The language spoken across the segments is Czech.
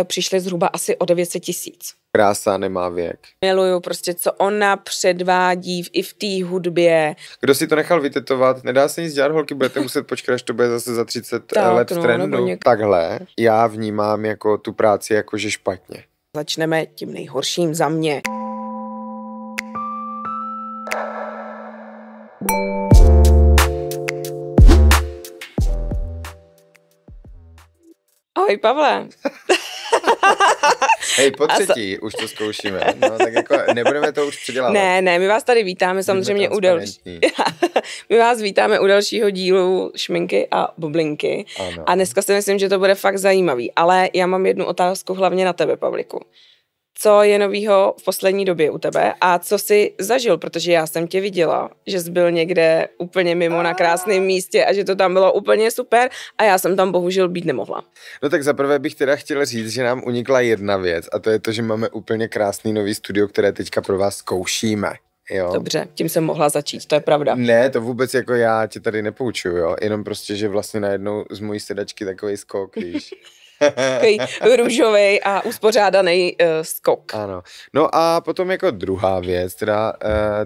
přišli zhruba asi o 900 000. Krása nemá věk. Miluju prostě, co ona předvádí i v té hudbě. Kdo si to nechal vytetovat, nedá se nic dělat, holky, budete muset počkat, až to bude zase za 30 let v trendu. Takhle já vnímám jako tu práci jakože špatně. Začneme tím nejhorším za mě. Ahoj, Pavle. Hej, po třetí už to zkoušíme, no tak jako nebudeme to už předělávat. Ne, my vás tady vítáme samozřejmě my vás vítáme u dalšího dílu Šminky a bublinky. Ano. A dneska si myslím, že to bude fakt zajímavý, ale já mám jednu otázku hlavně na tebe, Pavliku. Co je novýho v poslední době u tebe a co jsi zažil, protože já jsem tě viděla, že jsi byl někde úplně mimo na krásném místě a že to tam bylo úplně super a já jsem tam bohužel být nemohla. No tak zaprvé bych teda chtěla říct, že nám unikla jedna věc a to je to, že máme úplně krásný nový studio, které teďka pro vás zkoušíme. Jo. Dobře, tím jsem mohla začít, to je pravda. Ne, to vůbec jako já tě tady nepoučuju, jo, jenom prostě, že vlastně najednou z mojí sedačky takovej skok, víš. Takový růžový a uspořádaný skok. Ano. No a potom jako druhá věc, teda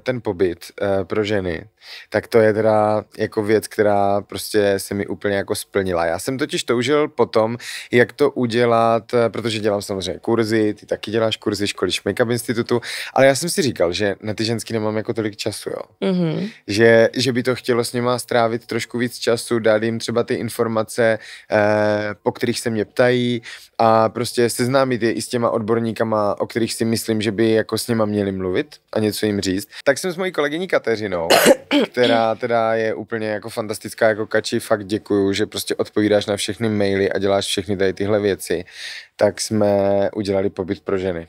ten pobyt pro ženy, tak to je teda jako věc, která prostě se mi úplně jako splnila. Já jsem totiž toužil potom, jak to udělat, protože dělám samozřejmě kurzy, ty taky děláš kurzy, školíš Make-up institutu, ale já jsem si říkal, že na ty ženský nemám jako tolik času, jo. Mm-hmm. Že by to chtělo s nima strávit trošku víc času, dát jim třeba ty informace, po kterých se mě ptají a prostě seznámit je i s těma odborníkama, o kterých si myslím, že by jako s nima měli mluvit a něco jim říct. Tak jsem s mojí kolegyní Kateřinou, která teda je úplně jako fantastická jako kači, fakt děkuju, že prostě odpovídáš na všechny maily a děláš všechny tady tyhle věci, tak jsme udělali pobyt pro ženy.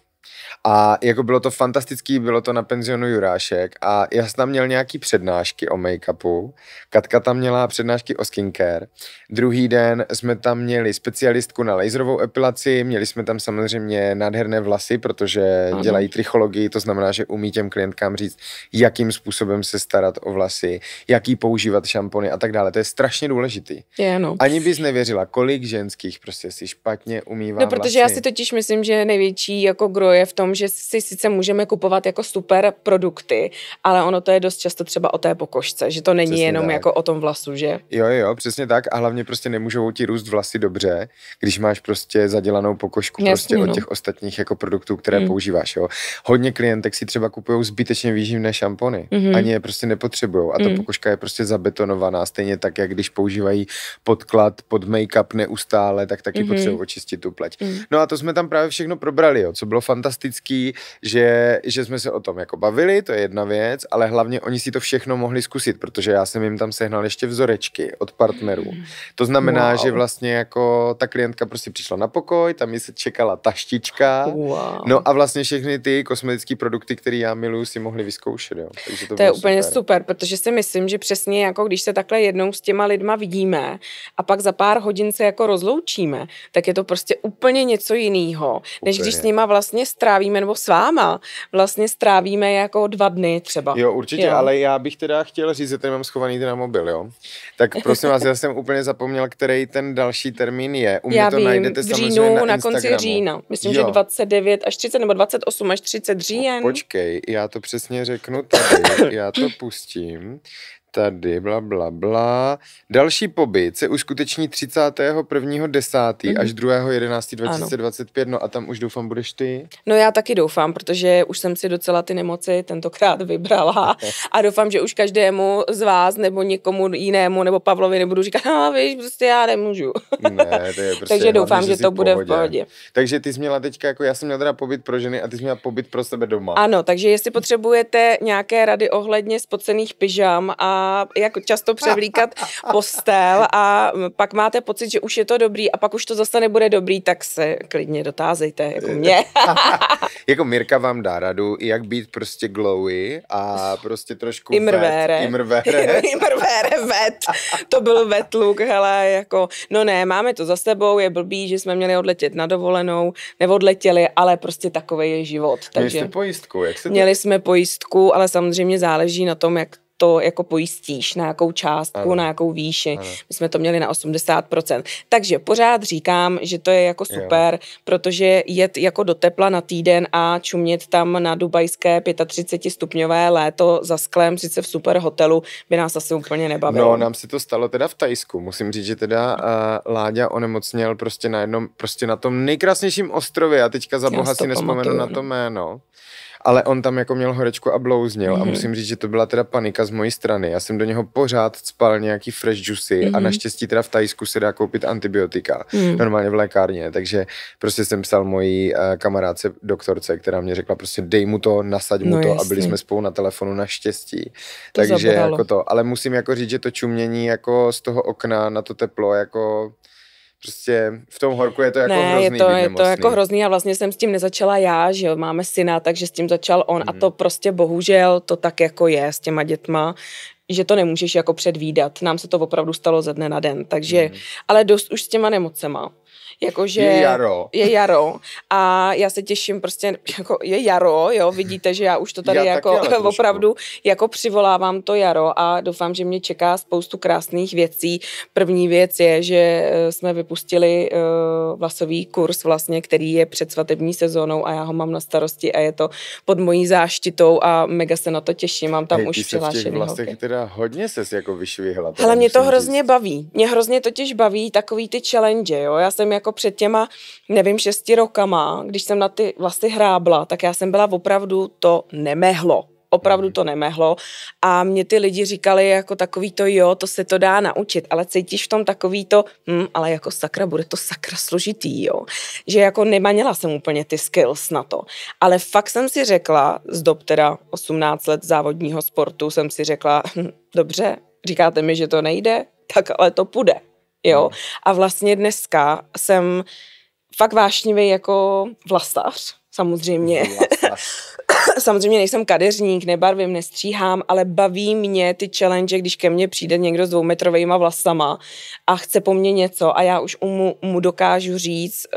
A jako bylo to fantastický, bylo to na penzionu Jurášek a já jsem tam měl nějaký přednášky o make-upu, Katka tam měla přednášky o skincare, druhý den jsme tam měli specialistku na laserovou epilaci, měli jsme tam samozřejmě nádherné vlasy, protože dělají trichologii, to znamená, že umí těm klientkám říct, jakým způsobem se starat o vlasy, jaký používat šampony a tak dále, to je strašně důležitý. No. Ani bys nevěřila, kolik ženských prostě si špatně umývá vlasy. No, protože já si totiž myslím, že největší jako gro je v tom, že si sice můžeme kupovat jako super produkty, ale ono to je dost často třeba o té pokožce, že to není přesně jenom tak. Jako o tom vlasu, že? Jo, přesně tak a hlavně prostě nemůžou ti růst vlasy dobře, když máš prostě zadělanou pokožku. Jasně, prostě od těch ostatních jako produktů, které používáš, jo. Hodně klientek si třeba kupují zbytečně výživné šampony, ani je prostě nepotřebujou a ta pokožka je prostě zabetonovaná, stejně tak, jak když používají podklad pod make-up neustále, tak taky potřebují očistit tu pleť. No a to jsme tam právě všechno probrali, jo, co bylo fantastický, že jsme se o tom jako bavili, to je jedna věc, ale hlavně oni si to všechno mohli zkusit, protože já jsem jim tam sehnal ještě vzorečky od partnerů. To znamená, že vlastně jako ta klientka prostě přišla na pokoj, tam jí se čekala taštička, no a vlastně všechny ty kosmetické produkty, které já miluju, si mohli vyzkoušet, jo. Takže to je úplně super, protože si myslím, že přesně jako když se takhle jednou s těma lidma vidíme a pak za pár hodin se jako rozloučíme, tak je to prostě úplně něco jiného, než když s nima vlastně strávíme, nebo s váma vlastně strávíme jako 2 dny třeba. Jo, určitě, ale já bych teda chtěl říct, že tady mám schovaný ten na mobil, jo. Tak prosím vás, já jsem úplně zapomněl, který ten další termín je. U mě to najdete samozřejmě na konci října. Myslím, že 29 až 30 nebo 28 až 30 říjen. Počkej, já to přesně řeknu tady, já to pustím. Tady, bla. Další pobyt se uskuteční 31.10. až 2.11.2025, no a tam už doufám budeš ty. No já taky doufám, protože už jsem si docela ty nemoci tentokrát vybrala a doufám, že už každému z vás nebo někomu jinému nebo Pavlovi nebudu říkat, víš, prostě já nemůžu. Ne, to je prostě takže doufám, že to bude v pohodě. Takže ty jsi měla teďka, jako já jsem měla teda pobyt pro ženy a ty jsi měla pobyt pro sebe doma. Ano, takže jestli potřebujete nějaké rady ohledně spocených pyžam a jak často převlíkat postel a pak máte pocit, že už je to dobrý a pak už to zase nebude dobrý, tak se klidně dotázejte, jako mě. Jako Mirka vám dá radu, jak být prostě glowy a prostě trošku Imrvére vet. To byl vet look, hele, jako, no ne, máme to za sebou, je blbý, že jsme měli odletět na dovolenou, neodletěli, ale prostě takovej je život. Takže měli jste pojistku, jak se to... Měli jsme pojistku, ale samozřejmě záleží na tom, jak to jako pojistíš, na jakou částku, na jakou výši. My jsme to měli na 80%. Takže pořád říkám, že to je jako super, protože jet jako do tepla na týden a čumět tam na dubajské 35 stupňové léto za sklem, sice v super hotelu, by nás asi úplně nebavilo. No, nám se to stalo teda v Thajsku. Musím říct, že teda Láďa onemocněl prostě na tom nejkrásnějším ostrově a teďka za boha si nespomenu na to jméno. Ale on tam jako měl horečku a blouznil a musím říct, že to byla teda panika z mojí strany. Já jsem do něho pořád cpal nějaký fresh juicy a naštěstí teda v Thajsku se dá koupit antibiotika, normálně v lékárně, takže prostě jsem psal mojí kamarádce doktorce, která mě řekla prostě dej mu to, nasaď mu to a byli jsme spolu na telefonu naštěstí. Takže jako to, ale musím jako říct, že to čumění jako z toho okna na to teplo jako... Prostě v tom horku je to jako hrozný. Je to jako hrozný a vlastně jsem s tím nezačala já, že jo, máme syna, takže s tím začal on a to prostě bohužel to tak jako je s těma dětma, že to nemůžeš jako předvídat. Nám se to opravdu stalo ze dne na den, takže, ale dost už s těma nemocema. Jakože je jaro a já se těším prostě, jako je jaro, jo, vidíte, že já už to tady jako opravdu jako přivolávám to jaro a doufám, že mě čeká spoustu krásných věcí. První věc je, že jsme vypustili vlasový kurz vlastně, který je před svatební sezónou a já ho mám na starosti a je to pod mojí záštitou a mega se na to těším, mám tam už přihlášený holky. Ty teda hodně ses jako vyšvihla. Hele, mě to hrozně baví. Mě hrozně totiž baví takový ty challenge, jo, já jsem jako před těma, nevím, 6 rokama, když jsem na ty vlasy hrábla, tak já jsem byla opravdu to nemehlo. Opravdu to nemehlo a mě ty lidi říkali jako takový to jo, to se to dá naučit, ale cítíš v tom takový to, ale jako sakra, bude to sakra složitý, jo. Že jako neměla jsem úplně ty skills na to, ale fakt jsem si řekla, z dob teda 18 let závodního sportu jsem si řekla, dobře, říkáte mi, že to nejde, tak ale to půjde. Jo, a vlastně dneska jsem fakt vášnivý jako vlasař, samozřejmě. Samozřejmě nejsem kadeřník, nebarvím, nestříhám, ale baví mě ty challenge, když ke mně přijde někdo s 2metrovejma vlasama a chce po mně něco a já už mu dokážu říct,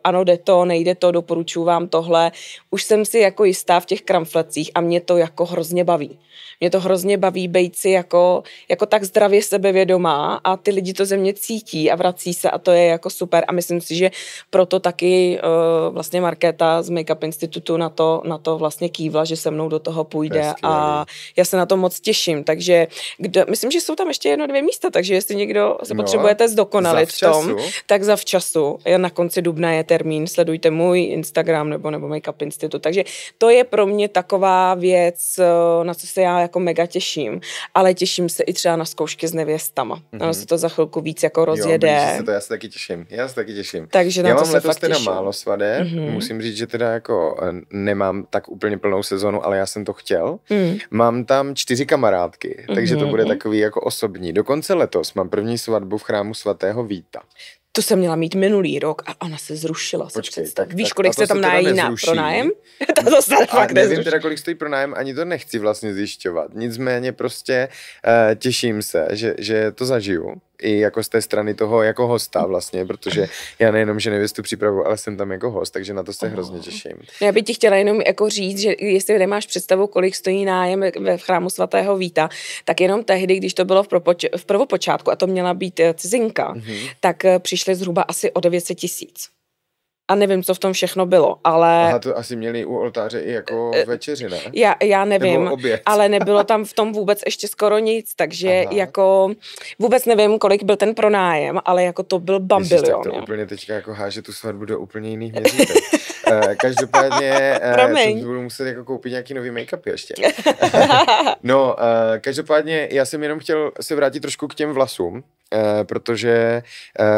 ano, jde to, nejde to, doporučuji vám tohle. Už jsem si jako jistá v těch kramflecích a mě to jako hrozně baví. Mě to hrozně baví bejt si jako tak zdravě sebevědomá a ty lidi to ze mě cítí a vrací se a to je jako super a myslím si, že proto taky vlastně Markéta z Make Up Institutu na to vlastně kývla, že se mnou do toho půjde a já se na to moc těším, takže myslím, že jsou tam ještě 1-2 místa, takže jestli někdo se potřebujete zdokonalit v tom, tak zavčasu, na konci dubna je termín, sledujte můj Instagram nebo Make Up Institute, takže to je pro mě taková věc, na co se já jako mega těším, ale těším se i třeba na zkoušky s nevěstama. Ono se to za chvilku víc jako rozjede. Jo, já se taky těším. Takže já na to mám se letos fakt teda těším. málo svadeb, musím říct, že teda jako nemám tak úplně plnou sezonu, ale já jsem to chtěl. Mám tam 4 kamarádky, takže to bude takový jako osobní. Dokonce letos mám první svatbu v chrámu svatého Víta. Tu jsem měla mít minulý rok a ona se zrušila. Počkej, víš, kolik se tam nají na pronájem? To se fakt nevím teda, kolik stojí pronájem, ani to nechci vlastně zjišťovat. Nicméně prostě těším se, že to zažiju. I jako z té strany toho jako hosta vlastně, protože já nejenom, že nevěstu připravu, ale jsem tam jako host, takže na to se hrozně těším. Já bych ti chtěla jenom jako říct, že jestli nemáš představu, kolik stojí nájem ve chrámu svatého Víta, tak jenom tehdy, když to bylo v prvopočátku a to měla být cizinka, tak přišli zhruba asi o 900 000. A nevím, co v tom všechno bylo, ale... Aha, to asi měli u oltáře i jako večeři, ne? Já nevím, ale nebylo tam v tom vůbec ještě skoro nic, takže jako vůbec nevím, kolik byl ten pronájem, ale jako to byl bambilion. To úplně teďka jako háže tu svatbu do úplně jiných měřítek. Každopádně to budu muset jako koupit nějaký nový make-up ještě. No, každopádně já jsem jenom chtěl se vrátit trošku k těm vlasům, protože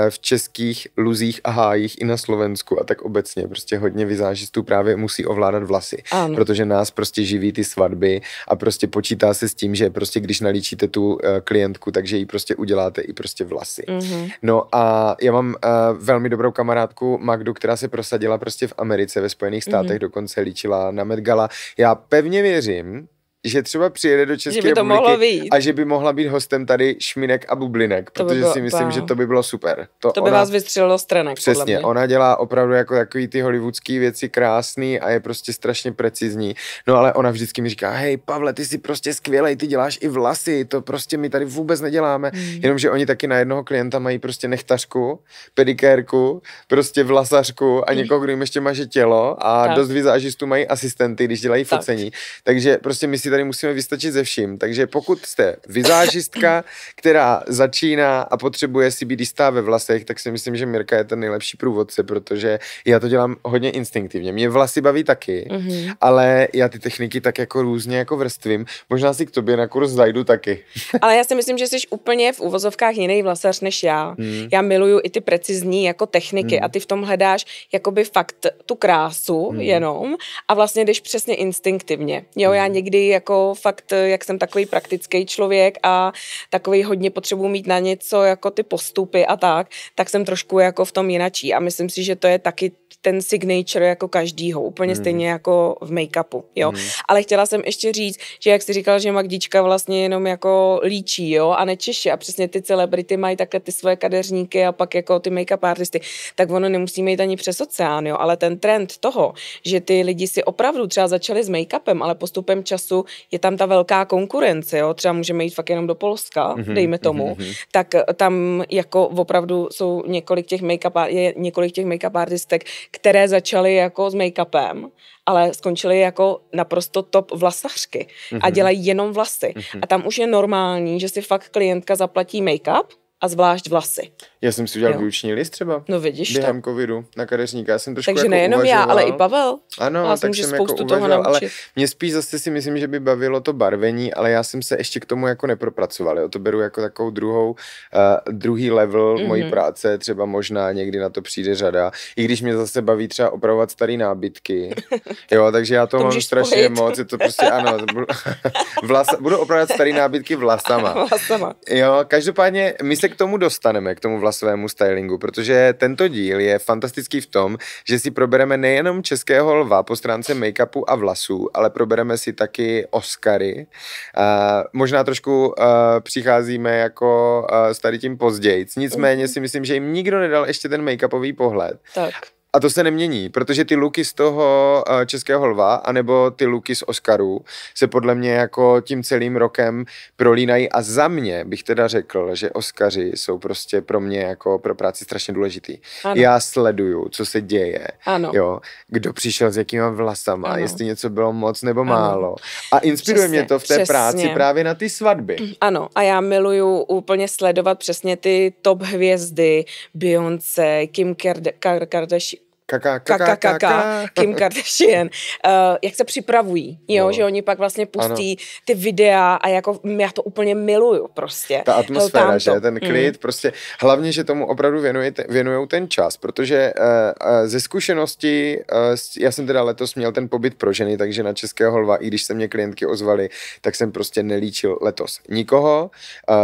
v českých luzích a hájích i na Slovensku a tak obecně prostě hodně vizážistů právě musí ovládat vlasy, protože nás prostě živí ty svatby a prostě počítá se s tím, že prostě když nalíčíte tu klientku, takže jí prostě uděláte i prostě vlasy. No a já mám velmi dobrou kamarádku Magdu, která se prosadila prostě v Americe, ve Spojených státech, dokonce líčila na Met Gala. Já pevně věřím, že třeba přijede do České Že by to mohlo republiky vyjít. a že by mohla být hostem tady Šminek a Bublinek, To by protože bylo- si myslím, že to by bylo super. To by vás vystřelilo z trenek, podle Přesně, mě. ona dělá opravdu jako takový ty hollywoodský věci krásný a je prostě strašně precizní. No ale ona vždycky mi říká, hej Pavle, ty jsi prostě skvělej, ty děláš i vlasy, to prostě my tady vůbec neděláme. Jenomže oni taky na jednoho klienta mají prostě nechtařku, pedikérku, prostě vlasařku a někoho, kdo jim ještě maže tělo a Tak. dost vizážistů mají asistenty, když dělají Tak. focení. Takže prostě my si tady musíme vystačit ze vším. Takže pokud jste vizážistka, která začíná a potřebuje si být jistá ve vlasech, tak si myslím, že Mirka je ten nejlepší průvodce, protože já to dělám hodně instinktivně. Mě vlasy baví taky, ale já ty techniky tak jako různě jako vrstvím. Možná si k tobě na kurz zajdu taky. Ale já si myslím, že jsi úplně v uvozovkách jiný vlasař než já. Já miluju i ty precizní jako techniky a ty v tom hledáš jakoby fakt tu krásu jenom a vlastně jdeš přesně instinktivně. Jo, já někdy jako fakt, jak jsem takový praktický člověk a takový hodně potřebuji mít na něco jako ty postupy a tak jsem trošku jako v tom jinačí a myslím si, že to je taky ten signature jako každýho, úplně stejně jako v make-upu, jo. Ale chtěla jsem ještě říct, že jak jsi říkal, že Magdička vlastně jenom jako líčí, jo, a nečeši a přesně ty celebrity mají takhle ty svoje kadeřníky a pak jako ty make-up artisty, tak ono nemusí mít ani přes oceán, jo, ale ten trend toho, že ty lidi si opravdu třeba začali s make-upem, ale postupem času je tam ta velká konkurence, jo, třeba můžeme jít fakt jenom do Polska, dejme tomu, tak tam jako opravdu jsou několik těch make-up artistek, které začaly jako s make-upem, ale skončily jako naprosto top vlasařky a dělají jenom vlasy. A tam už je normální, že si fakt klientka zaplatí make-up a zvlášť vlasy. Já jsem si udělal Jo. výuční list třeba. No vidíš Během to. covidu na kadeřníka. Já jsem trošku Takže jako nejenom uvažoval. já, ale i Pavel. Ano, Vás tak může jsem jako spoustu toho uvažoval, ale naučit. mě spíš zase si myslím, že by bavilo to barvení, ale já jsem se ještě k tomu jako nepropracoval. Jo. To beru jako takovou druhý level mojí práce, třeba možná někdy na to přijde řada. I když mě zase baví třeba opravovat starý nábytky. Jo, takže já to mám můžeš strašně spojit. moc. Je to prostě ano. Budu opravovat starý nábytky vlasama. Vlasama. Jo, každopádně my se k tomu dostaneme, k tomu vlasovému stylingu, protože tento díl je fantastický v tom, že si probereme nejenom českého lva po stránce make-upu a vlasů, ale probereme si taky Oscary. Možná trošku přicházíme jako s tady tím později. Nicméně si myslím, že jim nikdo nedal ještě ten make-upový pohled. Tak. A to se nemění, protože ty looky z toho českého lva, anebo ty looky z Oscarů se podle mě jako tím celým rokem prolínají a za mě bych teda řekl, že Oscaři jsou prostě pro mě jako pro práci strašně důležitý. Ano. Já sleduju, co se děje, Ano. jo, kdo přišel s jakýma vlasama, Ano. jestli něco bylo moc nebo málo. A inspiruje Přesně, mě to v té přesně. práci právě na ty svatby. Ano, a já miluju úplně sledovat přesně ty top hvězdy, Beyoncé, Kim Kardashian, Kim Kardashian, jak se připravují, jo, No. že oni pak vlastně pustí ty videa a jako já to úplně miluju prostě. Ta atmosféra, Tamto. že ten klid, prostě hlavně, že tomu opravdu věnujou ten čas, protože ze zkušenosti, já jsem teda letos měl ten pobyt pro ženy, takže na českého lva, i když se mě klientky ozvaly, tak jsem prostě nelíčil letos nikoho,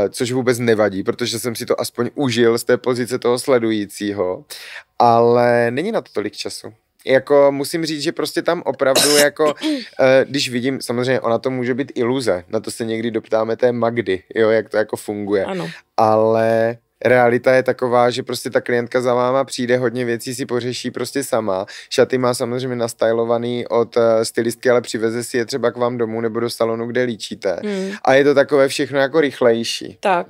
což vůbec nevadí, protože jsem si to aspoň užil z té pozice toho sledujícího, ale není na to tolik času. Jako musím říct, že prostě tam opravdu jako, když vidím, samozřejmě ona to může být iluze, na to se někdy doptáme té Magdy, jo, jak to jako funguje, Ano. ale realita je taková, že prostě ta klientka za váma přijde, hodně věcí si pořeší prostě sama. Šaty má samozřejmě nastylovaný od stylistky, ale přiveze si je třeba k vám domů nebo do salonu, kde líčíte. A je to takové všechno jako rychlejší. Tak,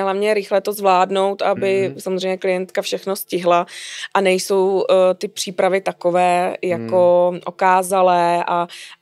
hlavně rychle to zvládnout, aby samozřejmě klientka všechno stihla a nejsou ty přípravy takové jako okázalé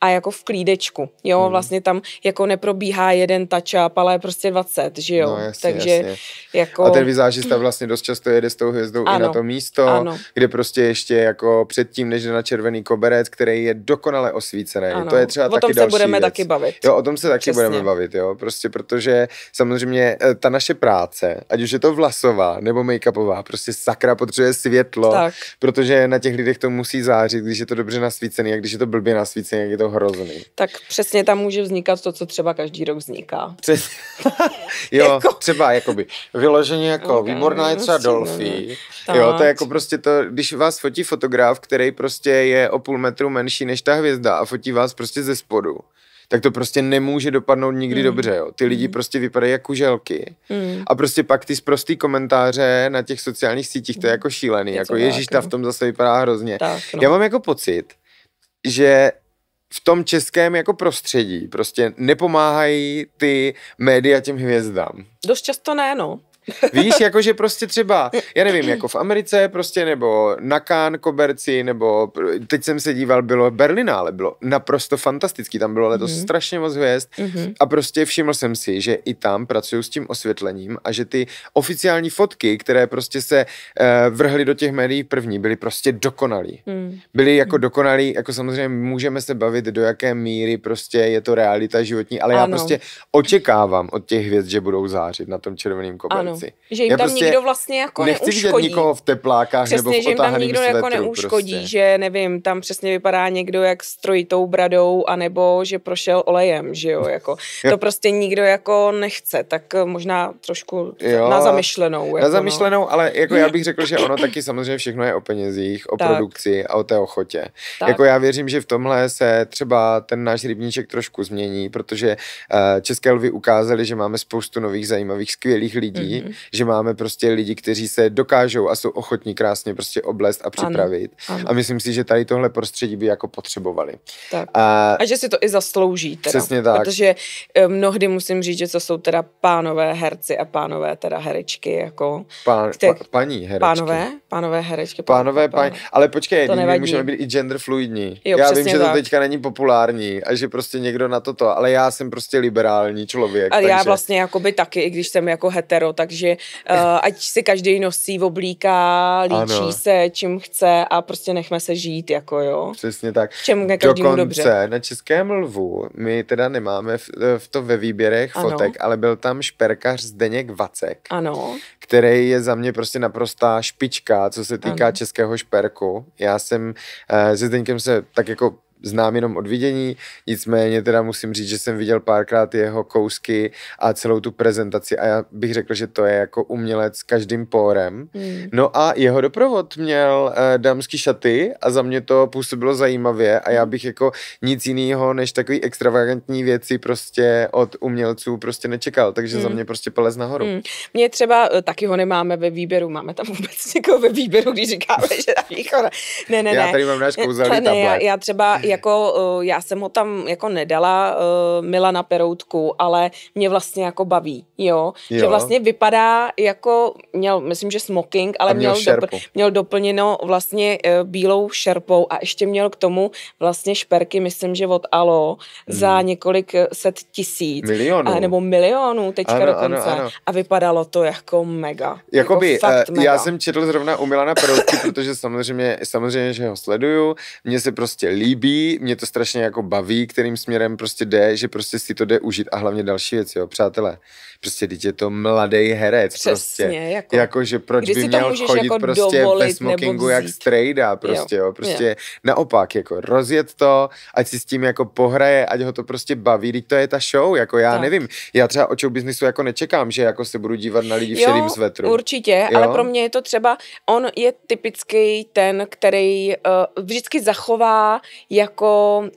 a jako v klídečku. Jo, vlastně tam jako neprobíhá jeden touch-up, ale prostě 20, že jo. No, jasně, takže jasně. jako... A ten vizážista vlastně dost často jede s tou hvězdou i na to místo, kde prostě ještě jako předtím, než jde na červený koberec, který je dokonale osvícený. Ano. To je třeba O tom taky se další budeme věc. taky bavit. Jo, o tom se taky Přesně. budeme bavit, jo. Prostě protože samozřejmě ta naše práce, ať už je to vlasová nebo make-upová, prostě sakra potřebuje světlo, Tak. protože na těch lidech to musí zářit, když je to dobře nasvícený a když je to blbě nasvícený, jak je to hrozný. Tak přesně tam může vznikat to, co třeba každý rok vzniká. Jo, Jako- třeba jakoby vyloženě jako Ok, výborná je třeba jasně, Dolphy. no. Jo, to Tak. je jako prostě to, když vás fotí fotograf, který prostě je o půl metru menší než ta hvězda a fotí vás prostě ze spodu. tak to prostě nemůže dopadnout nikdy dobře, jo. Ty lidi prostě vypadají jako kuželky a prostě pak ty sprostý komentáře na těch sociálních sítích, to je jako šílený, jako ježíš, ta v tom zase vypadá hrozně. Tak, no. Já mám jako pocit, že v tom českém jako prostředí prostě nepomáhají ty média těm hvězdám. Dost často ne, no. Víš, jakože prostě třeba, já nevím, jako v Americe prostě, nebo na Cannes koberci, nebo teď jsem se díval, bylo Berlinále, bylo naprosto fantastický, tam bylo letos strašně moc hvězd a prostě všiml jsem si, že i tam pracují s tím osvětlením a že ty oficiální fotky, které prostě se vrhly do těch médií první, byly prostě dokonalý. Byly jako dokonalý, jako samozřejmě můžeme se bavit, do jaké míry prostě je to realita životní, ale já prostě očekávám od těch hvězd, že budou zářit na tom červeném koberci. Že jim tam prostě nikdo vlastně jako nechci neuškodí. Vidět nikoho v teplákách přesně, nebo v že jim tam nikdo svetru, jako neuškodí, prostě. že nevím, tam přesně vypadá někdo jak s trojitou bradou, anebo že prošel olejem, že jo, jako to prostě nikdo jako nechce, tak možná trošku na zamyšlenou. Jako na zamyšlenou, ale jako já bych řekl, že ono taky samozřejmě všechno je o penězích, o produkci a o té ochotě. Tak. Jako já věřím, že v tomhle se třeba ten náš rybníček trošku změní, protože České lvy ukázaly, že máme spoustu nových zajímavých, skvělých lidí, že máme prostě lidi, kteří se dokážou a jsou ochotní krásně prostě oblést a připravit. Ano. A myslím si, že tady tohle prostředí by jako potřebovali. Tak. A že si to i zaslouží teda. Přesně tak. Protože mnohdy musím říct, že to jsou teda pánové herci a pánové teda herečky, jako. Paní herečky. Pánové herečky. Paní. Ale počkej, my můžeme být i gender fluidní. Jo, já vím, že to teďka není populární a že prostě někdo na toto, ale já jsem prostě liberální člověk. A takže... já vlastně jakoby taky, i když jsem jako hetero, takže ať si každý nosí, oblíká, líčí se, čím chce a prostě nechme se žít, jako jo. Přesně tak. Čem každému dobře. Na Českém lvu my teda nemáme v to ve výběrech fotek, ale byl tam šperkař Zdeněk Vacek, který je za mě prostě naprostá špička, co se týká českého šperku. Já jsem se Zdeňkem se tak jako znám jenom od vidění, nicméně teda musím říct, že jsem viděl párkrát jeho kousky a celou tu prezentaci a já bych řekl, že to je jako umělec s každým pórem. No a jeho doprovod měl dámský šaty a za mě to působilo zajímavě a já bych jako nic jiného než takový extravagantní věci prostě od umělců prostě nečekal, takže za mě prostě palec nahoru. Mě třeba, taky ho nemáme ve výběru, máme tam vůbec někoho ve výběru, když říkáme, že ne. Já tady mám náš kouzelný tablet. Já třeba jako, já jsem ho tam jako nedala Milana Peroutku, ale mě vlastně jako baví, jo? Že vlastně vypadá jako, myslím, že smoking, ale měl doplněno vlastně bílou šerpou a ještě měl k tomu vlastně šperky, myslím, že od Alo za několik set tisíc. Nebo milionů teďka dokonce. Ano. A vypadalo to jako mega. Jakoby, jako fakt mega. Já jsem četl zrovna u Milana Peroutky, protože samozřejmě, že ho sleduju, mně se prostě líbí, mě to strašně jako baví, kterým směrem prostě jde, že prostě si to jde užít a hlavně další věc, jo, přátelé. Prostě teď je to mladý herec. Přesně, prostě. Jako že proč by měl chodit jako prostě ve smokingu jak strejda, prostě, jo. Prostě naopak, jako rozjet to, ať si s tím jako pohraje, ať ho to prostě baví, teď to je ta show, jako já nevím. Já třeba o show businessu jako nečekám, že jako se budu dívat na lidi v šedým svetru. Určitě, ale pro mě je to třeba, on je typický ten, který vždycky zachová jako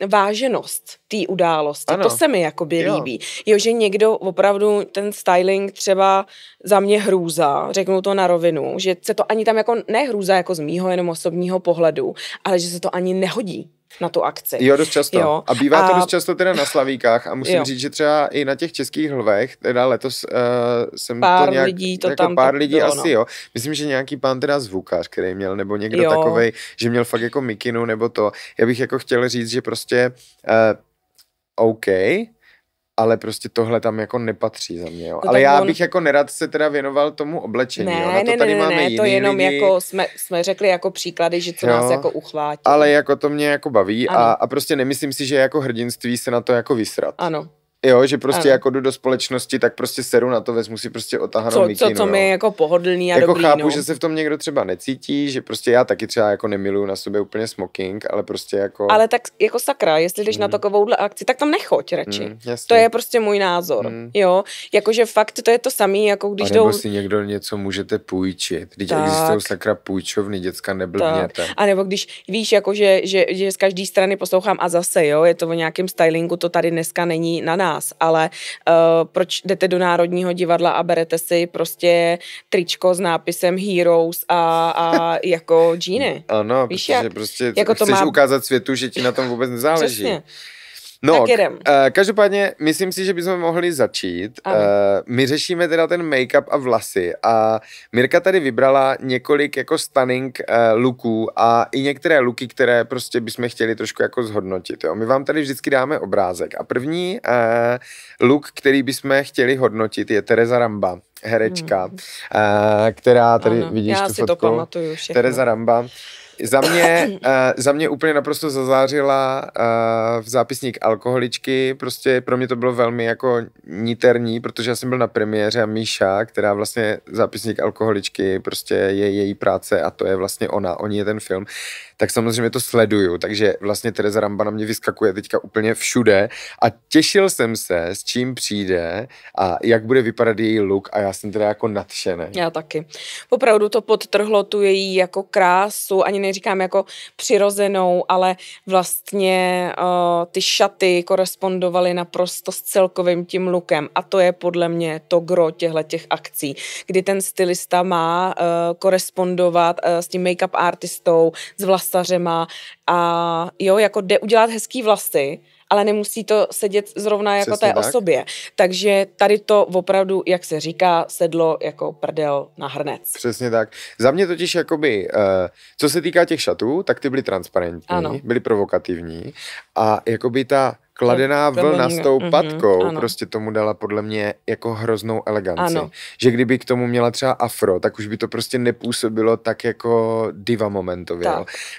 váženost té události. Ano. To se mi jakoby líbí. Jo, že někdo opravdu ten styling třeba za mě hrůza, řeknu to na rovinu, že se to ani tam jako nehrůza jako z mýho jenom osobního pohledu, ale že se to ani nehodí na tu akci. Jo, dost často. Jo. A bývá to dost často teda na Slavíkách a musím říct, že třeba i na těch českých lvech, teda letos jsem pár to nějak, lidí to jako tam pár lidí bylo, asi, jo. Myslím, že nějaký pán teda zvukař, který měl, nebo někdo takovej, že měl fakt jako mikinu, nebo to. Já bych jako chtěl říct, že prostě OK, ale prostě tohle tam jako nepatří za mě, jo. Ale já bych jako nerad se teda věnoval tomu oblečení, jo. Na to tady máme jiný to jenom lidi. Jako jsme řekli jako příklady, že co nás jako uchvátí. Ale jako to mě jako baví a prostě nemyslím si, že jako hrdinství se na to jako vysrat. Ano. Jo, že prostě ano. jako jdu do společnosti, tak prostě seru na to, vezmu si prostě otahanou mikinu. Co mi je jako pohodlný a jako dobrý, chápu, no. že se v tom někdo třeba necítí, že prostě já taky třeba jako nemiluju na sobě úplně smoking, ale prostě jako... Ale tak jako sakra, jestli jdeš na takovouhle akci, tak tam nechoď radši. To je prostě můj názor, jo. Jakože fakt to je to samý, jako když jdou... A nebo jdou... si někdo něco můžete půjčit. Když tak, existují sakra půjčovny, děcka, neblbněte. A nebo když víš, jako že z každé strany poslouchám a zase, jo, je to o nějakém stylingu, to tady dneska není na nás, ale proč jdete do Národního divadla a berete si prostě tričko s nápisem Heroes a jako džíny. Ano, víš, protože prostě jako chceš ukázat světu, že ti na tom vůbec nezáleží. Přesně. No, každopádně myslím si, že bychom mohli začít. My řešíme teda ten make-up a vlasy a Mirka tady vybrala několik jako stunning looků a i některé looky, které prostě bychom chtěli trošku jako zhodnotit. Jo. My vám tady vždycky dáme obrázek a první look, který bychom chtěli hodnotit, je Tereza Ramba, herečka, která tady vidíš tu fotku. To pamatuju všechno. Tereza Ramba. Za mě úplně naprosto zazářila v zápisník alkoholičky, prostě pro mě to bylo velmi jako niterní, protože já jsem byl na premiéře a Míša, která vlastně zápisník alkoholičky, prostě je její práce a to je vlastně oni je ten film, tak samozřejmě to sleduju, takže vlastně Tereza Ramba na mě vyskakuje teďka úplně všude a těšil jsem se, s čím přijde a jak bude vypadat její look a já jsem teda jako nadšený. Já taky. Opravdu to podtrhlo tu její jako krásu, ani neříkám jako přirozenou, ale vlastně ty šaty korespondovaly naprosto s celkovým tím lookem a to je podle mě to gro těch akcí, kdy ten stylista má korespondovat s tím make-up artistou, s vlasařema a jo, jako jde udělat hezký vlasy, ale nemusí to sedět zrovna jako přesně té tak. osobě. Takže tady to opravdu, jak se říká, sedlo jako prdel na hrnec. Přesně tak. Za mě totiž jakoby, co se týká těch šatů, tak ty byly transparentní, ano. byly provokativní a jakoby ta kladená vlna s tou patkou prostě tomu dala podle mě jako hroznou eleganci. Ano. Že kdyby k tomu měla třeba afro, tak už by to prostě nepůsobilo tak jako diva momentově.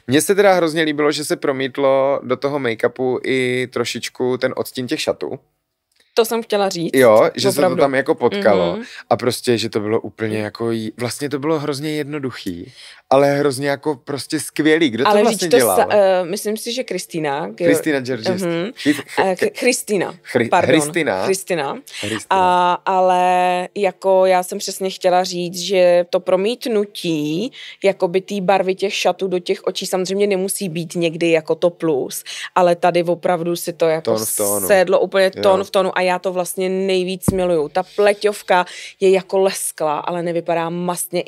Mně se teda hrozně líbilo, že se promítlo do toho make-upu i trošičku ten odstín těch šatů. To jsem chtěla říct. Jo, že opravdu. Se to tam jako potkalo a prostě, že to bylo úplně jako, vlastně to bylo hrozně jednoduchý, ale hrozně jako prostě skvělý. Kdo to ale vlastně dělal? Myslím si, že Kristýna. Kristýna Georges. Kristýna. Ale jako já jsem přesně chtěla říct, že to promítnutí jakoby té barvy těch šatů do těch očí samozřejmě nemusí být někdy jako to plus, ale tady opravdu si to jako sedlo úplně tón v tónu a já to vlastně nejvíc miluju. Ta pleťovka je jako lesklá, ale nevypadá mastně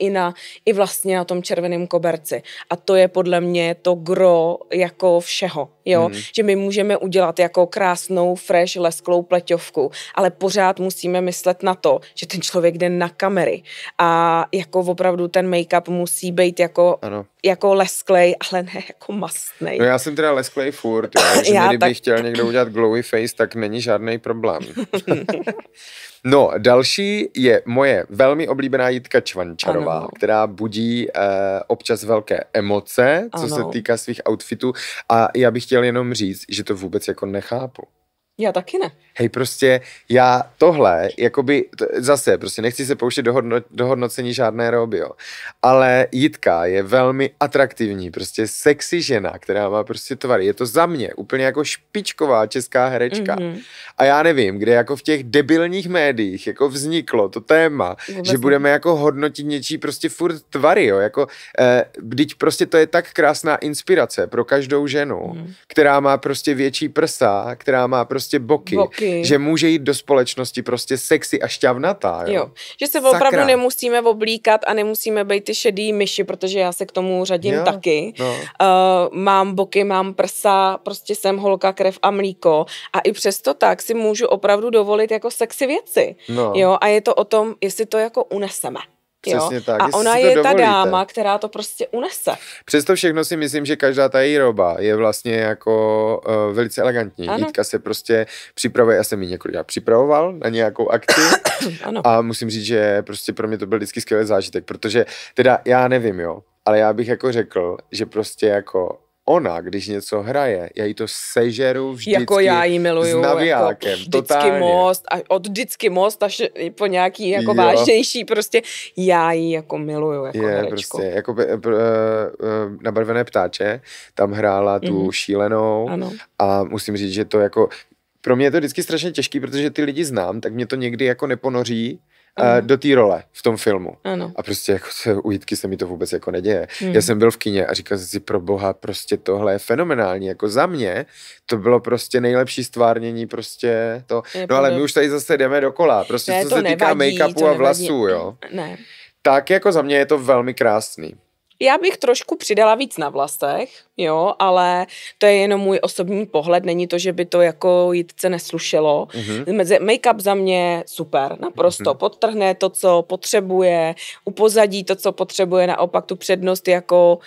i vlastně na tom červeném koberci. A to je podle mě to gro jako všeho, jo? Že my můžeme udělat jako krásnou, fresh, lesklou pleťovku, ale pořád musíme myslet na to, že ten člověk jde na kamery a jako opravdu ten make-up musí být jako lesklej, ale ne jako mastnej. No já jsem teda lesklej furt, jo? Že kdyby chtěl někdo udělat glowy face, tak není žádný problém. No, další je moje velmi oblíbená Jitka Čvančarová, která budí občas velké emoce, co se týká svých outfitů a já bych chtěl jenom říct, že to vůbec jako nechápu. Já taky ne. Hej, prostě já tohle, jakoby, zase, prostě nechci se pouštět do hodnocení žádné roby, jo. Ale Jitka je velmi atraktivní, prostě sexy žena, která má prostě tvary. Je to za mě úplně jako špičková česká herečka. A já nevím, kde jako v těch debilních médiích jako vzniklo to téma, že budeme jako hodnotit něčí prostě furt tvary, jo. Jako, vždyť prostě to je tak krásná inspirace pro každou ženu, která má prostě větší prsa, která má prostě boky, že může jít do společnosti prostě sexy a šťavnatá. Jo? Že se opravdu nemusíme oblíkat a nemusíme být ty šedý myši, protože já se k tomu řadím taky. No. Mám boky, mám prsa, prostě jsem holka, krev a mlíko a i přesto tak si můžu opravdu dovolit jako sexy věci. No. Jo? A je to o tom, jestli to jako uneseme. Přesně tak. A ona je ta dáma, která to prostě unese. Přesto všechno si myslím, že každá ta její roba je vlastně jako velice elegantní. Jitka se prostě připravuje, já jsem ji několikrát připravoval na nějakou akci a musím říct, že prostě pro mě to byl vždycky skvělý zážitek, protože teda já nevím, jo, ale já bych jako řekl, že prostě jako ona, když něco hraje, já jí to sežeru vždycky jako já jí miluju, s navijákem, jako totálně. Vždycky most až po nějaký jako vážnější, prostě já jí jako miluju jako herečko. Prostě jako Nabarvené ptáče, tam hrála tu šílenou ano. a musím říct, že to jako, pro mě je to vždycky strašně těžký, protože ty lidi znám, tak mě to někdy jako neponoří do té role v tom filmu. Ano. A prostě jako u Jitky se mi to vůbec jako neděje. Já jsem byl v kině a říkal jsem si, pro boha, prostě tohle je fenomenální. Jako za mě to bylo prostě nejlepší stvárnění prostě to. No ale my už tady zase jdeme dokola. Prostě ne, co se týká make-upu a vlasů, jo. Ne. Tak jako za mě je to velmi krásný. Já bych trošku přidala víc na vlasech, jo, ale to je jenom můj osobní pohled, není to, že by to jako Jitce neslušelo. Make-up za mě super, naprosto, podtrhne to, co potřebuje, upozadí to, co potřebuje, naopak tu přednost jako,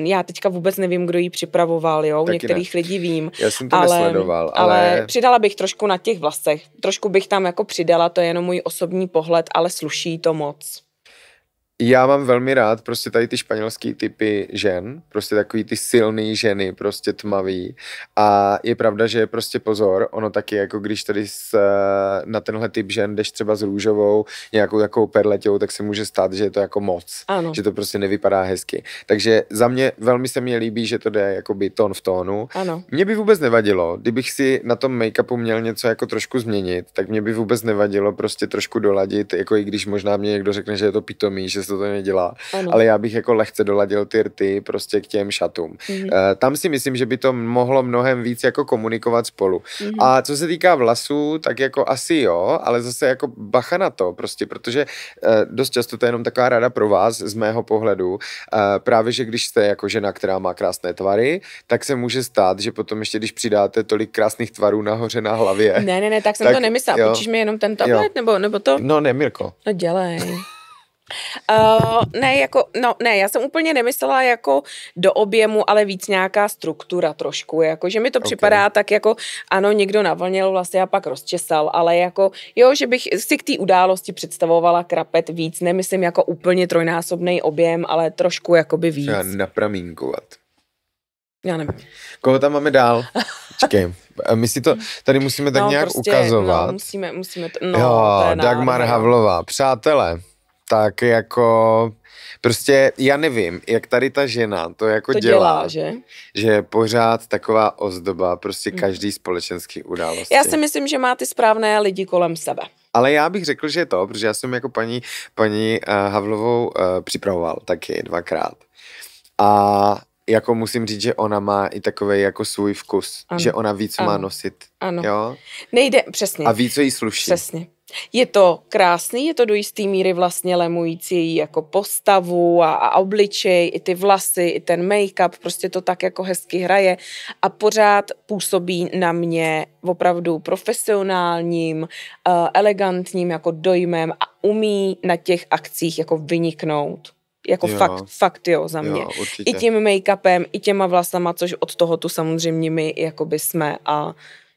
já teďka vůbec nevím, kdo ji připravoval, jo, u některých lidí vím. Já jsem to nesledoval, ale přidala bych trošku na těch vlasech, trošku bych tam jako přidala, to je jenom můj osobní pohled, ale sluší to moc. Já mám velmi rád prostě tady ty španělský typy žen, prostě takový ty silný ženy, prostě tmavý a je pravda, že prostě pozor, ono taky jako když tady na tenhle typ žen jdeš třeba s růžovou nějakou takovou perleťou, tak se může stát, že je to jako moc, ano. Že to prostě nevypadá hezky. Takže za mě velmi se mi líbí, že to jde jakoby tón v tónu. Ano. Mně by vůbec nevadilo, kdybych si na tom make-upu měl něco jako trošku změnit, tak mě by vůbec nevadilo prostě trošku doladit, jako i když možná mě někdo řekne, že je to pitomý, že to nedělá, ale já bych jako lehce doladil ty rty prostě k těm šatům. Tam si myslím, že by to mohlo mnohem víc jako komunikovat spolu. A co se týká vlasů, tak jako asi jo, ale zase jako bacha na to prostě, protože dost často to je jenom taková rada pro vás z mého pohledu. Právě, že když jste jako žena, která má krásné tvary, tak se může stát, že potom ještě když přidáte tolik krásných tvarů nahoře na hlavě. Ne, tak jsem to nemyslela. Počíš mi jenom ten tablet, nebo to? No ne, Mirko. No dělej. Já jsem úplně nemyslela jako do objemu, ale víc nějaká struktura trošku, jako, že mi to připadá tak jako, ano, někdo navlnil vlastně a pak rozčesal, ale jako, jo, že bych si k té události představovala krapet víc, nemyslím jako úplně trojnásobný objem, ale trošku jakoby víc. Třeba napramínkovat. Já nevím. Koho tam máme dál? Čekej, my si to tady musíme tak nějak prostě, ukazovat. No, musíme to, Dagmar Havlová, přátelé. Tak jako, prostě já nevím, jak tady ta žena to jako dělá, že je pořád taková ozdoba prostě každý společenský události. Já si myslím, že má ty správné lidi kolem sebe. Ale já bych řekl, že to, protože já jsem jako paní Havlovou připravoval taky 2krát. A jako musím říct, že ona má i takovej jako svůj vkus, že ona ví, co má nosit. Ano. Jo? Nejde, přesně. A ví, co jí sluší. Přesně. Je to krásný, je to do jistý míry vlastně lemující její jako postavu a obličej, i ty vlasy, i ten make-up, prostě to tak jako hezky hraje a pořád působí na mě opravdu profesionálním, elegantním jako dojmem a umí na těch akcích jako vyniknout. Jako fakt jo, za mě. Jo, i tím make-upem, i těma vlasama, což od toho tu samozřejmě my jakoby jsme a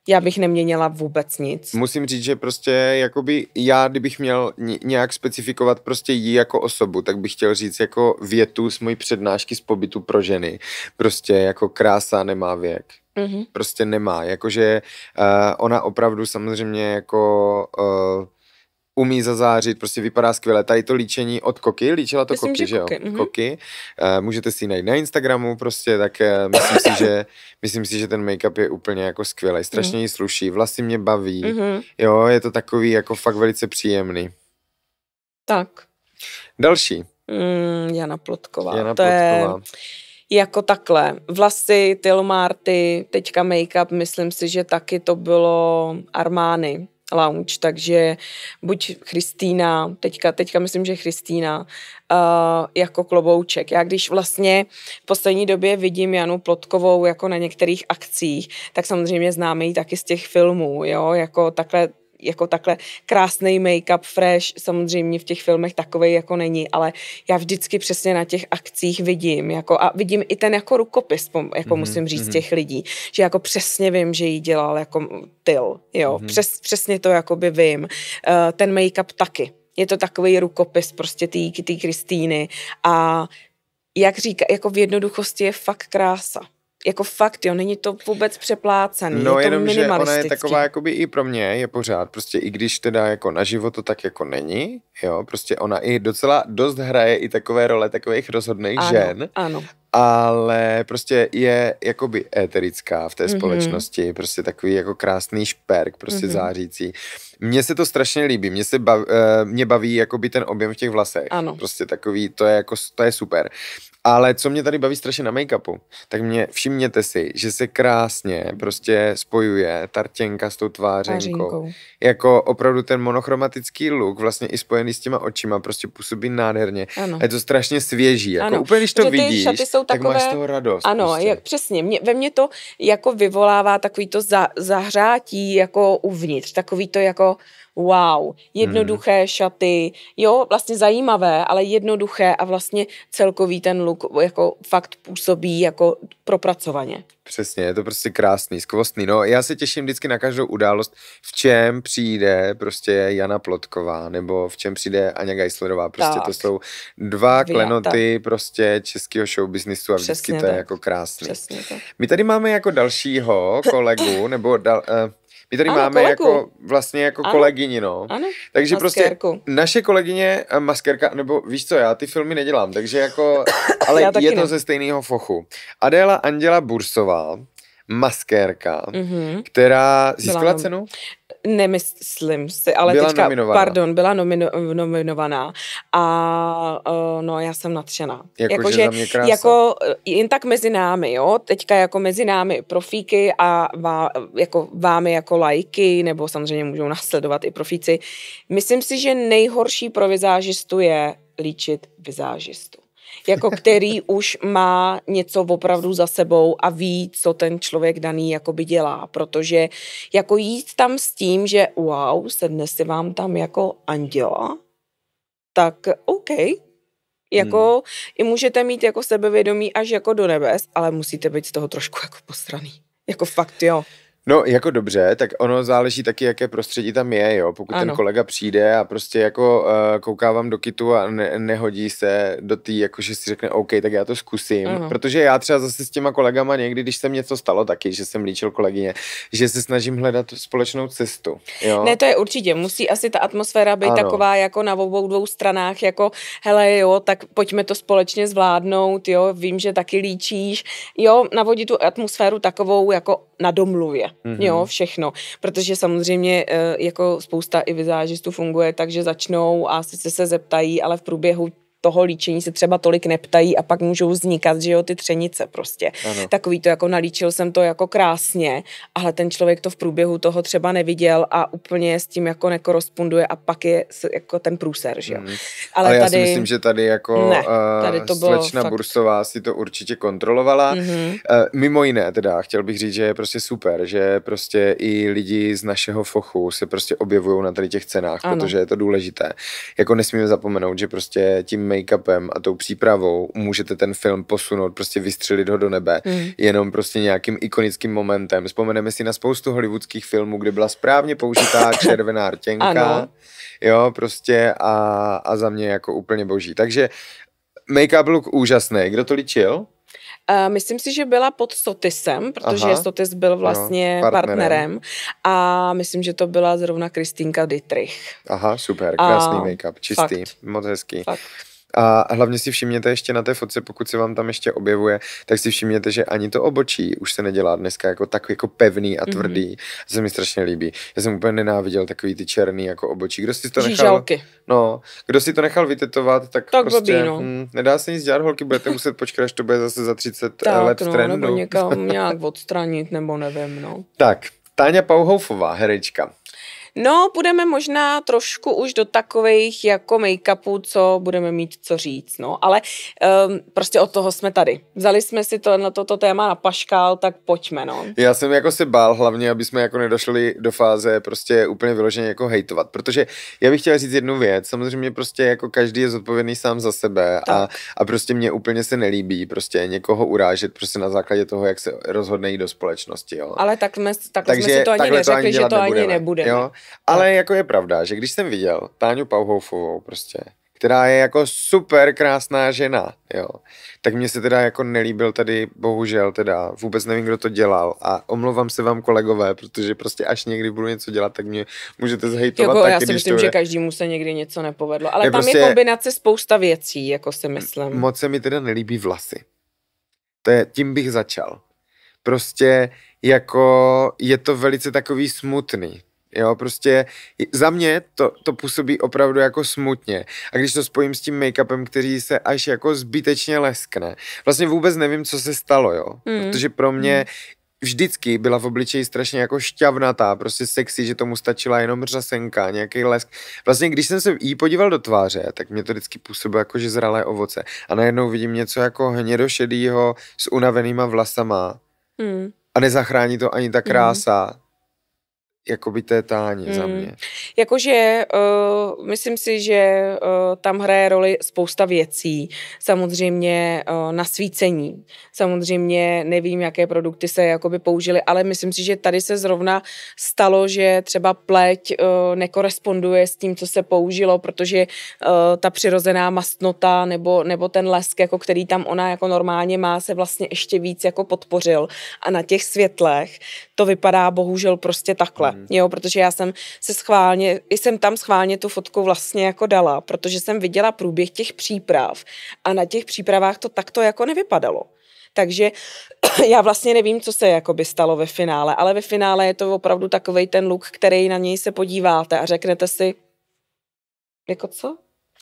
já bych neměnila vůbec nic. Musím říct, že prostě jakoby já, kdybych měl nějak specifikovat prostě jí jako osobu, tak bych chtěl říct jako větu z mojí přednášky z pobytu pro ženy. Prostě jako krása nemá věk. Prostě nemá. Jakože ona opravdu samozřejmě jako umí zazářit, prostě vypadá skvěle. Tady to líčení od Koky, líčila to Koky, že jo? Koky. Můžete si ji najít na Instagramu prostě, tak myslím si, že ten make-up je úplně jako skvělej. Strašně jí sluší, vlasy mě baví. Jo, je to takový jako fakt velice příjemný. Tak. Další. Jana Plotková. Jana Plotková. Jako takhle. Vlasy, Tilmarty, teďka make-up, myslím si, že taky to bylo Armani Lounge, takže buď Christina, teďka myslím, že Christina, jako klobouček. Já když vlastně v poslední době vidím Janu Plotkovou jako na některých akcích, tak samozřejmě známe ji taky z těch filmů, jo, jako takhle krásný make-up, fresh, samozřejmě v těch filmech takovej jako není, ale já vždycky přesně na těch akcích vidím, jako a vidím i ten jako rukopis, jako musím říct těch lidí, že jako přesně vím, že jí dělal jako Tyl, jo, přesně to jakoby vím, ten make-up taky, je to takový rukopis prostě té Kristýny a jak říká, jako v jednoduchosti je fakt krása. Jako fakt, jo, není to vůbec přeplácaný, No je to jenom, že ona je minimalistický. taková, jakoby i pro mě je pořád, prostě i když teda jako na život to tak jako není, jo, prostě ona i docela dost hraje i takové role takových rozhodných žen, Ano. ale prostě je jakoby éterická v té společnosti, prostě takový jako krásný šperk, prostě zářící. Mně se to strašně líbí, mě baví jakoby ten objem v těch vlasech, Ano. prostě takový, to je super. Ale co mě tady baví strašně na make-upu, tak všimněte si, že se krásně prostě spojuje ta rtěnka s tou tvářenkou. Jako opravdu ten monochromatický look, vlastně i spojený s těma očima, prostě působí nádherně. Ano. A je to strašně svěží, jako ano. úplně když to Že vidíš, tak takové... máš z toho radost. Ano, prostě. přesně. Ve mně to jako vyvolává takový to zahřátí jako uvnitř, takový to jako wow, jednoduché šaty, jo, vlastně zajímavé, ale jednoduché a vlastně celkový ten look jako fakt působí jako propracovaně. Přesně, je to prostě krásný, skvostný. No, já se těším vždycky na každou událost, v čem přijde prostě Jana Plotková, nebo v čem přijde Aňa Geislerová. Prostě tak. To jsou dva klenoty prostě českého showbiznisu a vždycky to je jako krásný. Přesně tak. My tady máme jako dalšího kolegu, nebo my tady máme kolegu. Jako vlastně jako kolegyni, no. Ano, takže maskérku. prostě naše kolegyně maskérka, nebo víš co, já ty filmy nedělám, takže jako, ale je to ze stejného fochu. Adéla Anděla Bursová, maskérka, která získala cenu? Nemyslím si, ale byla teďka, nominovaná. Byla nominovaná a no já jsem nadšená. Jakože za mě krása. Jako jen tak mezi námi, jo, teďka jako mezi námi profíky a jako vámi jako lajky, nebo samozřejmě můžou následovat i profíci. Myslím si, že nejhorší pro vizážistu je líčit vizážistu. Jako který už má něco opravdu za sebou a ví, co ten člověk daný jakoby dělá, protože jako jít tam s tím, že wow, sedne si vám tam jako anděla, tak OK, jako i můžete mít jako sebevědomí až jako do nebes, ale musíte být z toho trošku jako posraný, jako fakt jo. No, jako dobře, tak ono záleží taky, jaké prostředí tam je, jo. Pokud ten kolega přijde a prostě jako kouká vám do kytu a nehodí se do té, jako že si řekne OK, tak já to zkusím. Protože já třeba zase s těma kolegama někdy, když se mi něco stalo taky, že jsem líčil kolegyně, že se snažím hledat společnou cestu, jo. Ne, to je určitě, musí asi ta atmosféra být taková jako na obou dvou stranách, jako hele jo, tak pojďme to společně zvládnout, jo, vím, že taky líčíš, jo, navodit tu atmosféru takovou jako na domluvě. Jo, všechno, protože samozřejmě jako spousta i vizážistů funguje tak, že začnou a sice se zeptají, ale v průběhu toho líčení se třeba tolik neptají a pak můžou vznikat, že jo, ty třenice prostě. Ano. Takový to jako nalíčil jsem to jako krásně, ale ten člověk to v průběhu toho třeba neviděl a úplně s tím jako nekoresponduje a pak je jako ten průser, že jo. Ale já si myslím, že tady jako tady to slečna Bursová si to určitě kontrolovala. Mimo jiné teda, chtěl bych říct, že je prostě super, že prostě i lidi z našeho fochu se prostě objevují na tady těch cenách, protože je to důležité. Jako nesmíme zapomenout, že prostě tím make-upem a tou přípravou můžete ten film posunout, prostě vystřelit ho do nebe, jenom prostě nějakým ikonickým momentem. Vzpomeneme si na spoustu hollywoodských filmů, kde byla správně použitá červená rtěnka, jo, prostě a za mě jako úplně boží. Takže make-up look úžasný. Kdo to líčil? Myslím si, že byla pod Sotisem, protože Sotis byl vlastně partnerem a myslím, že to byla zrovna Kristýnka Dittrich. Aha, super, krásný make-up, čistý, moc hezký. Fakt. A hlavně si všimněte ještě na té fotce, pokud se vám tam ještě objevuje, tak si všimněte, že ani to obočí už se nedělá dneska jako tak jako pevný a tvrdý. To se mi strašně líbí. Já jsem úplně nenáviděl takový ty černý jako obočí. Kdo si to nechal? Kdo si to nechal vytetovat, tak prostě blbý, no. Nedá se nic dělat, holky, budete muset počkat, až to bude zase za 30 let v trendu. Nebo někam nějak odstranit, nebo nevím, no. Tak, Táňa Pauhoufová, herečka. No, budeme možná trošku už do takových jako make-upů, co budeme mít co říct, no, ale prostě od toho jsme tady. Vzali jsme si toto téma na paškál, tak pojďme, no. Já jsem jako se bál hlavně, aby jsme jako nedošli do fáze prostě úplně vyloženě jako hejtovat, protože já bych chtěla říct jednu věc, samozřejmě prostě jako každý je zodpovědný sám za sebe a prostě mě úplně se nelíbí prostě někoho urážet prostě na základě toho, jak se rozhodne jít do společnosti, jo. Ale takhle jsme si to ani neřekli, že to ani nebudeme. Jo? Ale jako je pravda, že když jsem viděl Táňu Pauhoufovou prostě, která je jako super krásná žena, jo. Tak mně se teda jako nelíbil tady, bohužel teda, vůbec nevím, kdo to dělal a omlouvám se vám kolegové, protože prostě až někdy budu něco dělat, tak mě můžete zhejtovat jako, taky, já si myslím, že každému se někdy něco nepovedlo, ale tam prostě, je kombinace spousta věcí, jako si myslím. Moc se mi teda nelíbí vlasy. Tím bych začal. Prostě jako je to velice takový smutný. Jo, prostě za mě to působí opravdu jako smutně. A když to spojím s tím make-upem, který se až jako zbytečně leskne. Vlastně vůbec nevím, co se stalo, jo. Protože pro mě vždycky byla v obličeji strašně jako šťavnatá, prostě sexy, že tomu stačila jenom řasenka, nějaký lesk. Vlastně když jsem se jí podíval do tváře, tak mě to vždycky působilo jako, že zralé ovoce. A najednou vidím něco jako hnědošedýho s unavenýma vlasama. A nezachrání to ani ta krása. Jakoby té táně za mě. Jakože myslím si, že tam hraje roli spousta věcí. Samozřejmě nasvícení. Samozřejmě nevím, jaké produkty se jakoby použily, ale myslím si, že tady se zrovna stalo, že třeba pleť nekoresponduje s tím, co se použilo, protože ta přirozená mastnota nebo ten lesk, jako který tam ona jako normálně má, se vlastně ještě víc jako podpořil. A na těch světlech to vypadá bohužel prostě takhle. Jo, protože já jsem tam schválně tu fotku vlastně jako dala, protože jsem viděla průběh těch příprav a na těch přípravách to takto jako nevypadalo. Takže já vlastně nevím, co se jakoby stalo ve finále, ale ve finále je to opravdu takovej ten look, který na něj se podíváte a řeknete si, jako co?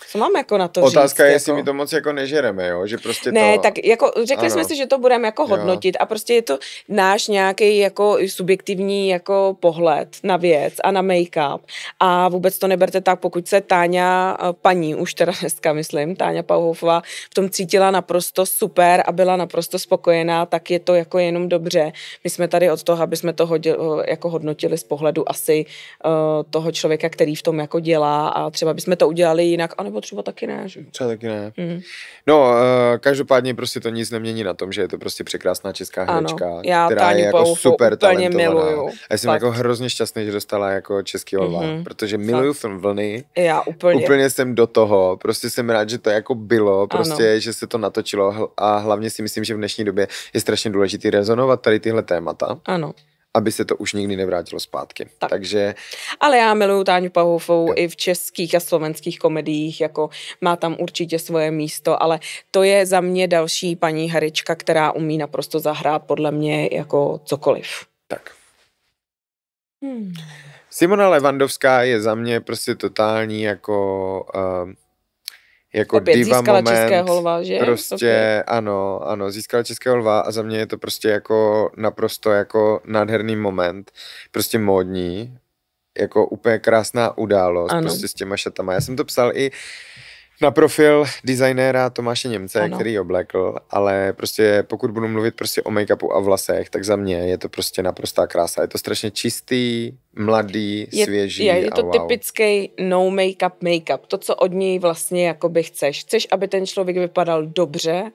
Co mám jako na to Otázka říct, je, jako? jestli my to moc jako nežereme, jo? Že prostě ne, to... tak jako řekli jsme si, že to budeme jako hodnotit a prostě je to náš nějaký jako subjektivní jako pohled na věc a na make-up a vůbec to neberte tak, pokud se Táňa, paní už teda dneska myslím, Táňa Pauhofová v tom cítila naprosto super a byla naprosto spokojená, tak je to jako jenom dobře. My jsme tady od toho, aby jsme to jako hodnotili z pohledu asi toho člověka, který v tom jako dělá a třeba bychom to udělali jinak, nebo třeba taky ne. Že? Třeba taky ne. No, každopádně prostě to nic nemění na tom, že je to prostě překrásná česká herečka, která je jako super talentovaná. Miluju. A jsem jako hrozně šťastný, že dostala jako český lva, protože miluju film Vlny. Já úplně jsem do toho, prostě jsem rád, že to jako bylo, prostě, že se to natočilo a hlavně si myslím, že v dnešní době je strašně důležitý rezonovat tady tyhle témata. Ano. Aby se to už nikdy nevrátilo zpátky. Tak. Takže... Ale já miluju Táňu Pauhofovou i v českých a slovenských komediích, jako má tam určitě svoje místo, ale to je za mě další paní herečka, která umí naprosto zahrát podle mě jako cokoliv. Tak. Simona Levandovská je za mě prostě totální jako opět diva získala moment, českého lva, že? prostě ano, získala českého lva a za mě je to prostě jako naprosto jako nádherný moment, prostě módní, jako úplně krásná událost, prostě s těma šatama. Já jsem to psal i na profil designéra Tomáše Němce, který oblekl, ale prostě pokud budu mluvit prostě o make-upu a vlasech, tak za mě je to prostě naprostá krása. Je to strašně čistý, mladý, svěží. Je to wow. typický no make-up. To, co od něj vlastně jakoby chceš. Chceš, aby ten člověk vypadal dobře,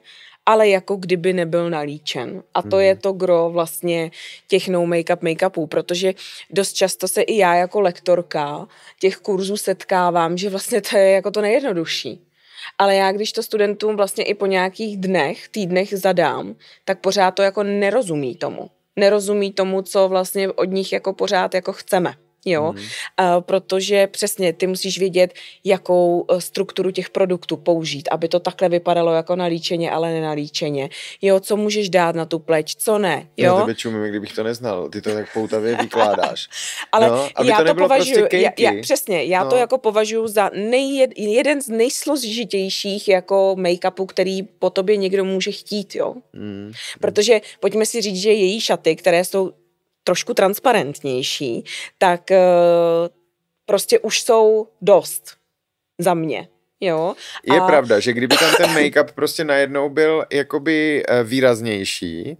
ale jako kdyby nebyl nalíčen. A to je to gro vlastně těch no make-upů, protože dost často se i já jako lektorka těch kurzů setkávám, že vlastně to je jako to nejjednodušší. Ale já, když to studentům vlastně i po nějakých týdnech zadám, tak pořád to jako nerozumí tomu. Nerozumí tomu, co vlastně od nich jako pořád jako chceme. Jo, protože přesně ty musíš vědět, jakou strukturu těch produktů použít, aby to takhle vypadalo jako na líčeně, ale ne na líčeně. Jo, co můžeš dát na tu pleť, co ne, jo. Já tebe čumím, kdybych to neznal, ty to tak poutavě vykládáš. Ale aby já to považuji, prostě já to jako považuji za jeden z nejsložitějších jako make-upů, který po tobě někdo může chtít, jo. Protože pojďme si říct, že její šaty, které jsou trošku transparentnější, tak prostě už jsou dost za mě, jo. Je pravda, že kdyby tam ten make-up prostě najednou byl jakoby výraznější,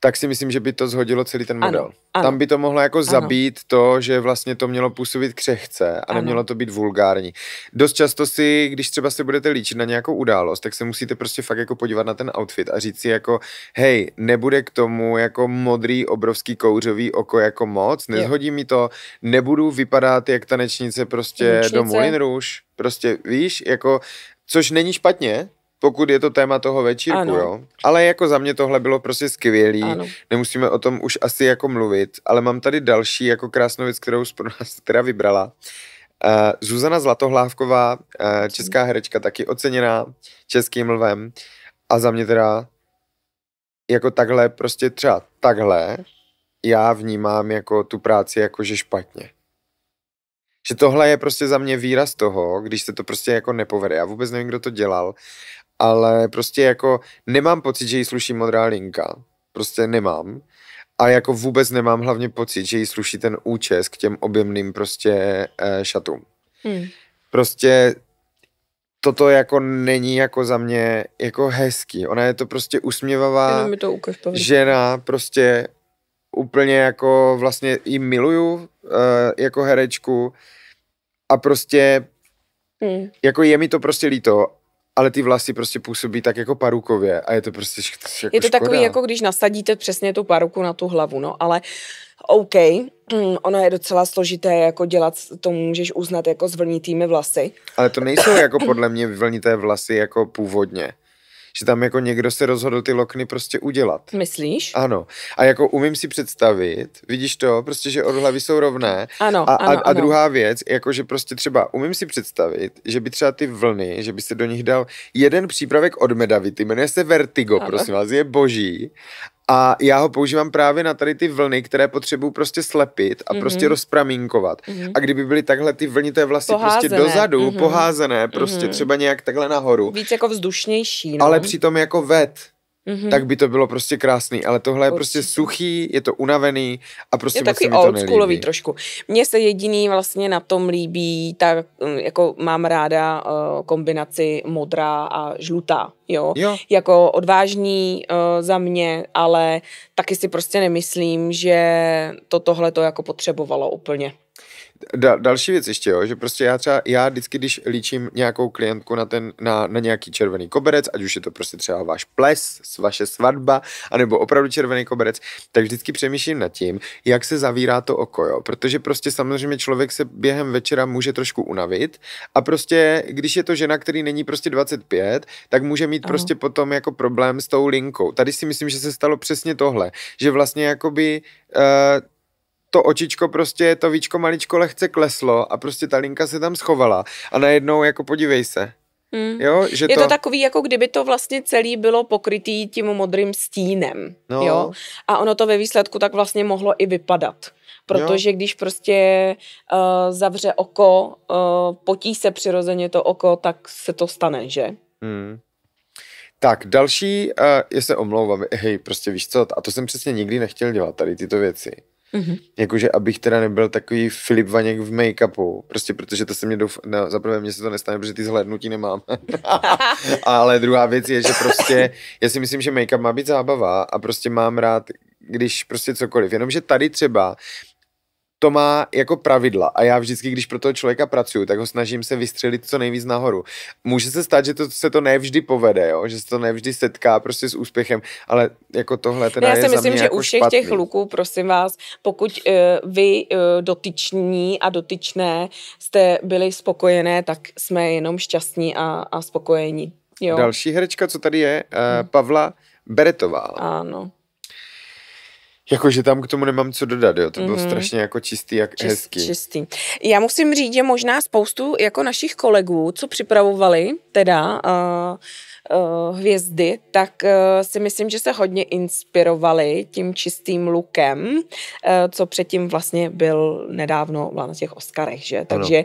tak si myslím, že by to zhodilo celý ten model. Ano. Tam by to mohlo jako zabít to, že vlastně to mělo působit křehce a nemělo to být vulgární. Dost často si, když třeba se budete líčit na nějakou událost, tak se musíte prostě fakt jako podívat na ten outfit a říct si jako, hej, nebude k tomu jako modrý, obrovský kouřový oko jako moc, nezhodí mi to, nebudu vypadat jak tanečnice prostě do Moulin Rouge. prostě víš, jako, což není špatně, pokud je to téma toho večírku, Ano. jo. Ale jako za mě tohle bylo prostě skvělý, Ano. nemusíme o tom už asi jako mluvit, ale mám tady další jako krásnou věc, kterou pro nás teda vybrala. Zuzana Zlatohlávková, česká herečka, taky oceněná Českým lvem a za mě teda jako takhle, prostě třeba takhle já vnímám jako tu práci jakože špatně. Že tohle je prostě za mě výraz toho, když se to prostě jako nepovede. Já vůbec nevím, kdo to dělal, ale prostě jako nemám pocit, že jí sluší modrá linka. Prostě nemám. A jako vůbec nemám hlavně pocit, že jí sluší ten účes k těm objemným prostě šatům. Prostě toto jako není jako za mě jako hezký. Ona je to prostě usměvavá žena, prostě úplně jako vlastně jí miluju jako herečku a prostě jako je mi to prostě líto, ale ty vlasy prostě působí tak jako parukově a je to prostě jako je to škoda. takový, jako když nasadíte přesně tu paruku na tu hlavu, no, ale OK, ono je docela složité jako dělat, to můžeš uznat jako s vlnitými vlasy. Ale to nejsou jako podle mě vlnité vlasy jako původně. Že tam jako někdo se rozhodl ty lokny prostě udělat. Myslíš? Ano. A jako umím si představit, vidíš to, prostě, že od hlavy jsou rovné. Ano, a druhá věc, jako že prostě třeba umím si představit, že by třeba ty vlny, že by se do nich dal jeden přípravek od Medavity, jmenuje se Vertigo, prosím vás, je boží. A já ho používám právě na tady ty vlny, které potřebuju prostě slepit a prostě rozpramínkovat. A kdyby byly takhle ty vlnité vlasy prostě dozadu, poházené, prostě třeba nějak takhle nahoru. Víc jako vzdušnější, no. Ale přitom jako tak by to bylo prostě krásný, ale tohle je prostě suchý, je to unavený a prostě je takový oldschoolový trošku. Mně se jediný vlastně na tom líbí, tak jako mám ráda kombinaci modrá a žlutá, jo. Jako odvážný za mě, ale taky si prostě nemyslím, že tohle to jako potřebovalo úplně. Další věc ještě, jo, že prostě já vždycky, když líčím nějakou klientku na nějaký červený koberec, ať už je to prostě třeba váš ples, vaše svatba, anebo opravdu červený koberec, tak vždycky přemýšlím nad tím, jak se zavírá to oko, jo, protože prostě samozřejmě člověk se během večera může trošku unavit a prostě, když je to žena, který není prostě 25, tak může mít prostě potom jako problém s tou linkou. Tady si myslím, že se stalo přesně tohle, že vlastně jakoby to očičko prostě, to víčko maličko lehce kleslo a prostě ta linka se tam schovala a najednou jako podívej se. Jo, že je to takový, jako kdyby to vlastně celý bylo pokrytý tím modrým stínem. No. Jo? A ono to ve výsledku tak vlastně mohlo i vypadat. Protože když prostě zavře oko, potí se přirozeně to oko, tak se to stane, že? Tak, další, já se omlouvám, hej, prostě víš co, a to jsem přesně nikdy nechtěl dělat, tady tyto věci. Jakože abych teda nebyl takový Filip Vaněk v make-upu, prostě protože to se mě zaprvé mně se to nestane, protože ty zhlédnutí nemám. Ale druhá věc je, že prostě já si myslím, že make-up má být zábava a prostě mám rád, když prostě cokoliv, jenomže tady třeba to má jako pravidla a já vždycky, když pro toho člověka pracuju, tak ho snažím se vystřelit co nejvíc nahoru. Může se stát, že se to nevždy povede, jo? Že se to nevždy setká prostě s úspěchem, ale jako tohle teda já je si za myslím, mě že jako u všech špatný. těch luků, prosím vás, pokud vy dotyční a dotyčné jste byli spokojené, tak jsme jenom šťastní a spokojení. Jo? Další herečka, co tady je, Pavla Beretová. Ano. Jakože tam k tomu nemám co dodat, jo, to bylo strašně jako čistý a hezký. Čistý. Já musím říct, že možná spoustu jako našich kolegů, co připravovali teda hvězdy, tak si myslím, že se hodně inspirovali tím čistým lookem, co předtím vlastně byl nedávno na těch Oscarech, že? Takže,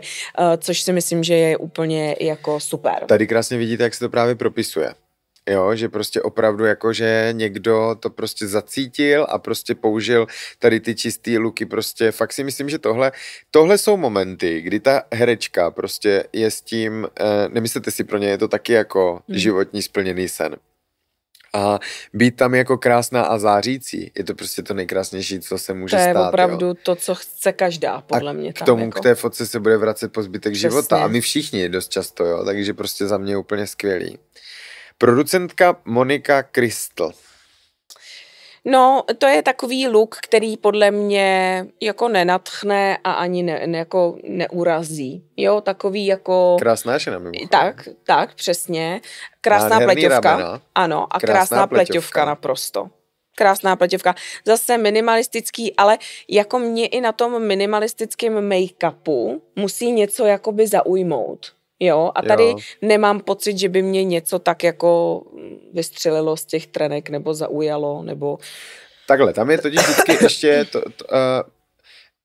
což si myslím, že je úplně jako super. Tady krásně vidíte, jak se to právě propisuje. Jo, že prostě opravdu jako, že někdo to prostě zacítil a prostě použil tady ty čistý luky, prostě fakt si myslím, že tohle jsou momenty, kdy ta herečka prostě je s tím, nemyslete si pro ně, je to taky jako životní splněný sen. A být tam jako krásná a zářící, je to prostě to nejkrásnější, co se může stát. To je opravdu to, co chce každá, podle mě. K tomu, jako. K té fotce se bude vracet po zbytek života a my všichni dost často, jo, takže prostě za mě je úplně skvělý. Producentka Monika Kristl. No, to je takový look, který podle mě jako nenadchne a ani jako neurazí. Jo, takový jako... Krásná žena mimochodem. Tak, přesně. Krásná Nádherný pleťovka. ramena. Ano, a krásná pleťovka naprosto. Krásná pleťovka. Zase minimalistický, ale jako mě i na tom minimalistickém make-upu musí něco jakoby zaujmout. Jo, a tady nemám pocit, že by mě něco tak jako vystřelilo z těch trenek nebo zaujalo, nebo... Takhle, tam je totiž vždycky ještě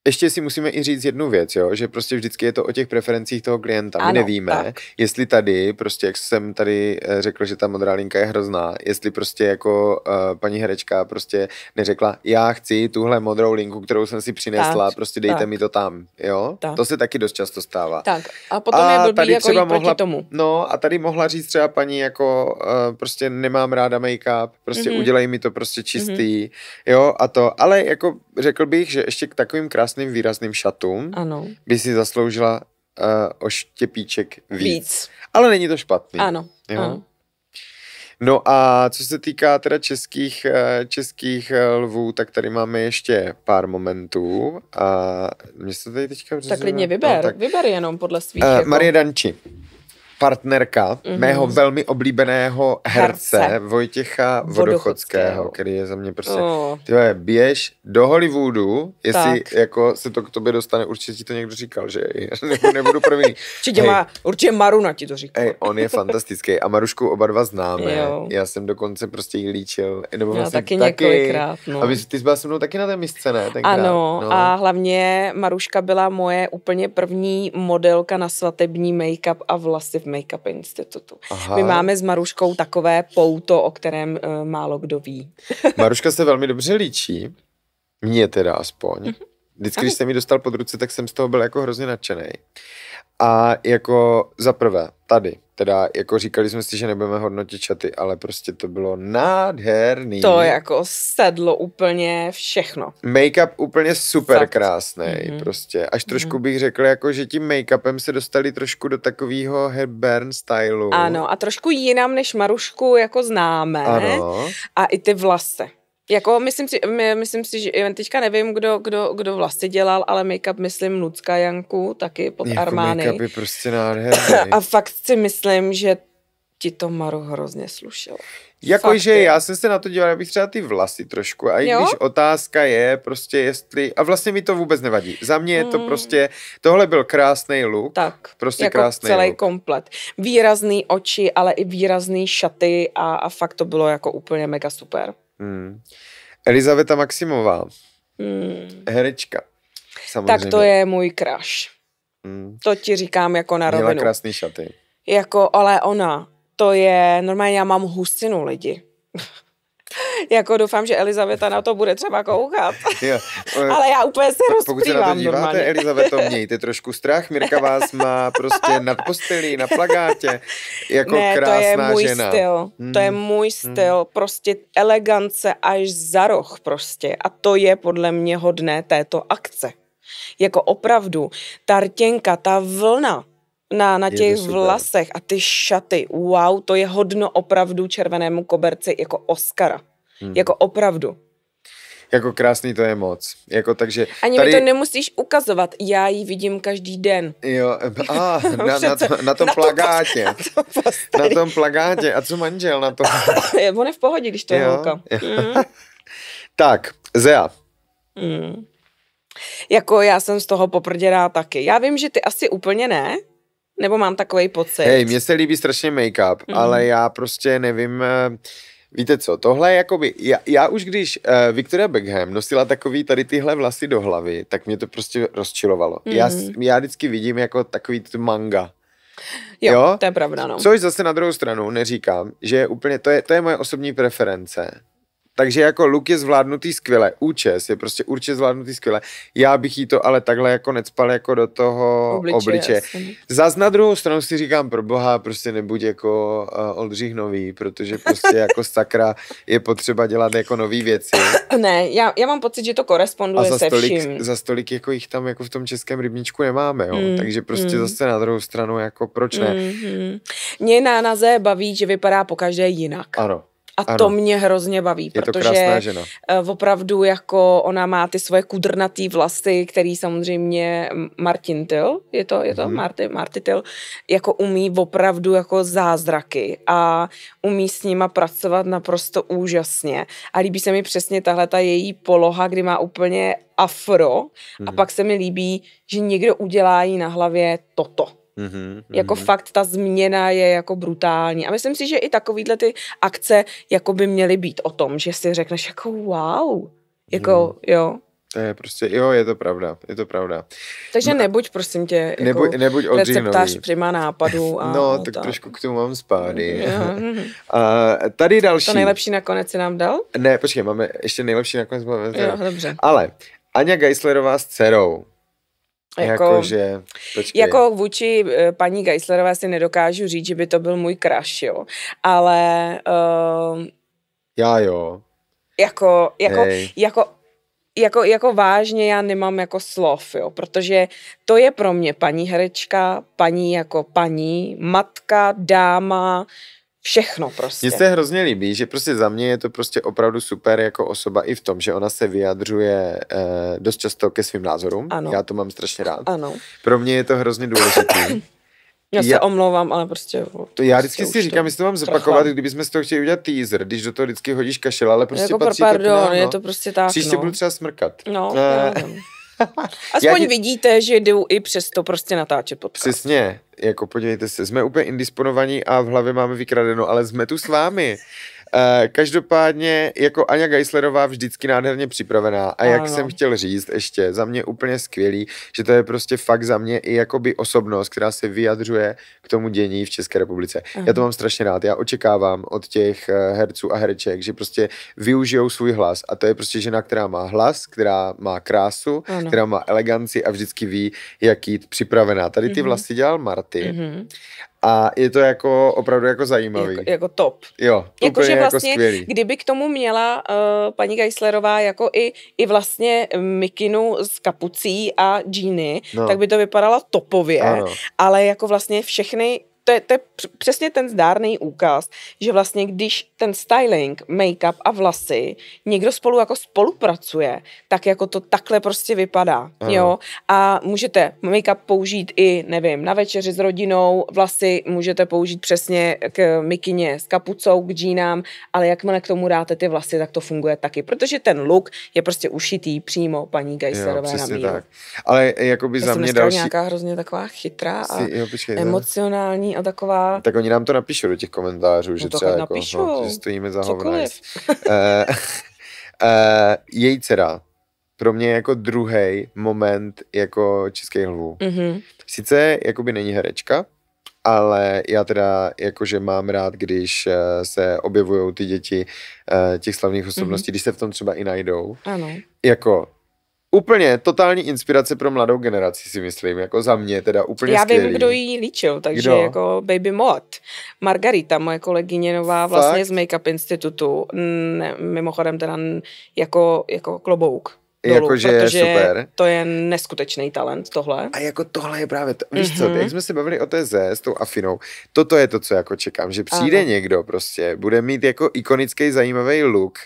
ještě si musíme i říct jednu věc, jo? Že prostě vždycky je to o těch preferencích toho klienta. My nevíme, tak. Jestli tady, prostě jak jsem tady řekl, že ta modrá linka je hrozná, jestli prostě jako paní herečka prostě neřekla, já chci tuhle modrou linku, kterou jsem si přinesla, tak, prostě dejte mi to tam, jo? Tak. To se taky dost často stává. Tak, a potom je blbý jako jít proti tomu. No a tady mohla říct třeba paní jako prostě nemám ráda make-up, prostě udělej mi to prostě čistý, jo, a to, ale jako řekl bych, že ještě k takovým krásným výrazným šatům by si zasloužila o štěpíček víc. Ale není to špatný. Ano. No a co se týká teda českých lvů, tak tady máme ještě pár momentů. A mě se tady teďka... Tak klidně vyber jenom podle svých. Marie Danči. Partnerka mého velmi oblíbeného herce Vojtěcha Vodochodského, který je za mě prostě, tyhle, běž do Hollywoodu, jestli jako se to k tobě dostane, určitě ti to někdo říkal, že nebudu první. Určitě Maruna ti to říkal. On je fantastický a Marušku oba dva známe. Já jsem dokonce prostě jí líčil. Nebo vlastně taky několikrát. No. A ty jsi byla se mnou taky na té misce, ne? Tenkrát, ano, a hlavně Maruška byla moje úplně první modelka na svatební make-up a vlasy v Make-up institutu. Aha. My máme s Maruškou takové pouto, o kterém málo kdo ví. Maruška se velmi dobře líčí, mně teda aspoň. Vždycky, když jsem mi dostal pod ruce, tak jsem z toho byl jako hrozně nadšený. A jako zaprvé, tady, teda jako říkali jsme si, že nebudeme hodnotit šaty, ale prostě to bylo nádherný. To jako sedlo úplně všechno. Make-up úplně super krásný, prostě. Až trošku bych řekl, jako, že tím make-upem se dostali trošku do takového Hepburn stylu. Ano, a trošku jinam, než Marušku jako známe. Ano. A i ty vlasy. Jako myslím si, že teďka nevím, kdo vlasy dělal, ale make-up myslím Lucka Janku, taky pod jako Armány. Make-up je prostě nádherný. A fakt si myslím, že ti to, Maru, hrozně slušelo. Jakože já jsem se na to díval, abych třeba ty vlasy trošku. A i když otázka je prostě jestli, a vlastně mi to vůbec nevadí. Za mě je to prostě, tohle byl krásný look. Tak, prostě jako krásný celý look. komplet. Výrazný oči, ale i výrazný šaty a fakt to bylo jako úplně mega super. Elizaveta Maximová. Herečka. Samozřejmě. Tak to je můj crush. To ti říkám jako na rovinu. Měla krásný šaty. Jako, ale ona, to je, normálně já mám hustinu lidi. Jako doufám, že Elizaveta na to bude třeba koukat. Ale já úplně se rozplývám. Pokud se na to díváte, normálně. Elizaveto, mějte trošku strach. Mirka vás má prostě nad postelí, na plagátě. Jako krásná žena. Styl. To je můj styl. Prostě elegance až za roh prostě. A to je podle mě hodné této akce. Jako opravdu, ta rtěnka, ta vlna na těch vlasech a ty šaty, wow, to je hodno opravdu červenému koberci jako Oscara. Jako opravdu. Jako krásný to je moc. Jako takže ani tady... mi to nemusíš ukazovat, já ji vidím každý den. Jo, na tom plagátě. Na tom plagátě. A co manžel na to? On je v pohodě, když to je holka. Tak, Zea. Jako já jsem z toho poprděná taky. Já vím, že ty asi úplně ne, nebo mám takovej pocit. Hej, mně se líbí strašně make-up, ale já prostě nevím, víte co, tohle jakoby, já už když Victoria Beckham nosila takový tady tyhle vlasy do hlavy, tak mě to prostě rozčilovalo. Já vždycky vidím jako takový manga. Jo, to je pravda, no. Což zase na druhou stranu neříkám, že je úplně, to je moje osobní preference. Takže jako look je zvládnutý skvěle, účes je prostě určitě zvládnutý skvěle. Já bych jí to ale takhle jako necpal jako do toho obličeje. Zas na druhou stranu si říkám, pro boha, prostě nebuď jako Oldřich Nový, protože prostě jako sakra je potřeba dělat jako nový věci. Ne, já mám pocit, že to koresponduje se vším. Za stolik jako jich tam jako v tom českém rybníčku nemáme, jo. Takže prostě zase na druhou stranu jako proč ne? Mě na Zé baví, že vypadá pokaždé jinak. Ano. A Ano. to mě hrozně baví, Je to protože krásná žena. opravdu jako ona má ty svoje kudrnatý vlasy, který samozřejmě Martin Tyl, je to Marty Tyl, jako umí opravdu jako zázraky a umí s nima pracovat naprosto úžasně. A líbí se mi přesně tahle ta její poloha, kdy má úplně afro a pak se mi líbí, že někdo udělá jí na hlavě toto. Jako fakt ta změna je jako brutální. A myslím si, že i takovýhle ty akce jako by měly být o tom, že si řekneš jako wow. Jako jo. To je prostě, jo, je to pravda. Takže nebuď prosím tě jako nebuď receptář Prima nápadů. A no, tak trošku k tomu mám spády. A tady další. To nejlepší nakonec si nám dal? Ne, počkej, máme ještě nejlepší nakonec. Jo, dobře. Ale Aňa Geislerová s dcerou. Jakože, počkej. Jako vůči paní Geislerové si nedokážu říct, že by to byl můj crush, jo. Ale já jo. Jako vážně já nemám jako slov, jo, protože to je pro mě paní herečka, paní jako paní, matka, dáma, všechno prostě. Mně se hrozně líbí, že prostě za mě je to prostě opravdu super jako osoba i v tom, že ona se vyjadřuje dost často ke svým názorům. Ano. Já to mám strašně rád. Ano. Pro mě je to hrozně důležitý. Já se omlouvám, ale prostě... To já vždycky si říkám, jestli to mám zopakovat, kdybychom z toho chtěli udělat teaser, když do toho vždycky hodíš kašel, ale prostě jako patří pardon, to k nám, je to prostě tak, příště budu třeba smrkat. No, aspoň vidíte, že jdu i přesto prostě natáčet podcast. Přesně, jako podívejte se, jsme úplně indisponovaní a v hlavě máme vykradeno, ale jsme tu s vámi. Každopádně jako Aňa Geislerová vždycky nádherně připravená a jak jsem chtěl říct ještě, za mě úplně skvělý, že to je prostě fakt za mě i jakoby osobnost, která se vyjadřuje k tomu dění v České republice. Já to mám strašně rád, já očekávám od těch herců a hereček, že prostě využijou svůj hlas a to je prostě žena, která má hlas, která má krásu, která má eleganci a vždycky ví, jak jít připravená. Tady ty vlasy dělal Marty. A je to jako opravdu jako zajímavý. Jako top. Jo, Jakože vlastně, jako skvělý. kdyby k tomu měla paní Geislerová jako i vlastně mikinu s kapucí a džíny, tak by to vypadalo topově. Ano. Ale jako vlastně všechny to je přesně ten zdárný úkaz, že vlastně když ten styling, make-up a vlasy někdo spolu jako spolupracuje, tak jako to takhle prostě vypadá, jo. A můžete make-up použít i, nevím, na večeři s rodinou, vlasy můžete použít přesně k mikině s kapucou, k džínám, ale jakmile k tomu dáte ty vlasy, tak to funguje taky, protože ten look je prostě ušitý přímo paní Geislerové na míru. Tak. Ale jakoby za mě další... nějaká hrozně taková chytrá a emocionální a taková... Tak oni nám to napíšou do těch komentářů, že třeba jako, že stojíme za hovna. Její dcera pro mě jako druhý moment jako Českých lvů. Sice jakoby není herečka, ale já teda jakože mám rád, když se objevujou ty děti těch slavných osobností, když se v tom třeba i najdou. Ano. Jako úplně totální inspirace pro mladou generaci, si myslím, jako za mě teda úplně skvělý. Já vím, kdo jí líčil, takže jako Baby Mod. Margarita, moje kolegyně nová vlastně z Make-up institutu, mimochodem teda jako klobouk. Jakože je super. To je neskutečný talent tohle. A jako tohle je právě to, víš co, jak jsme se bavili o té s tou Afinou, toto je to, co jako čekám, že přijde někdo prostě, bude mít jako ikonický zajímavý look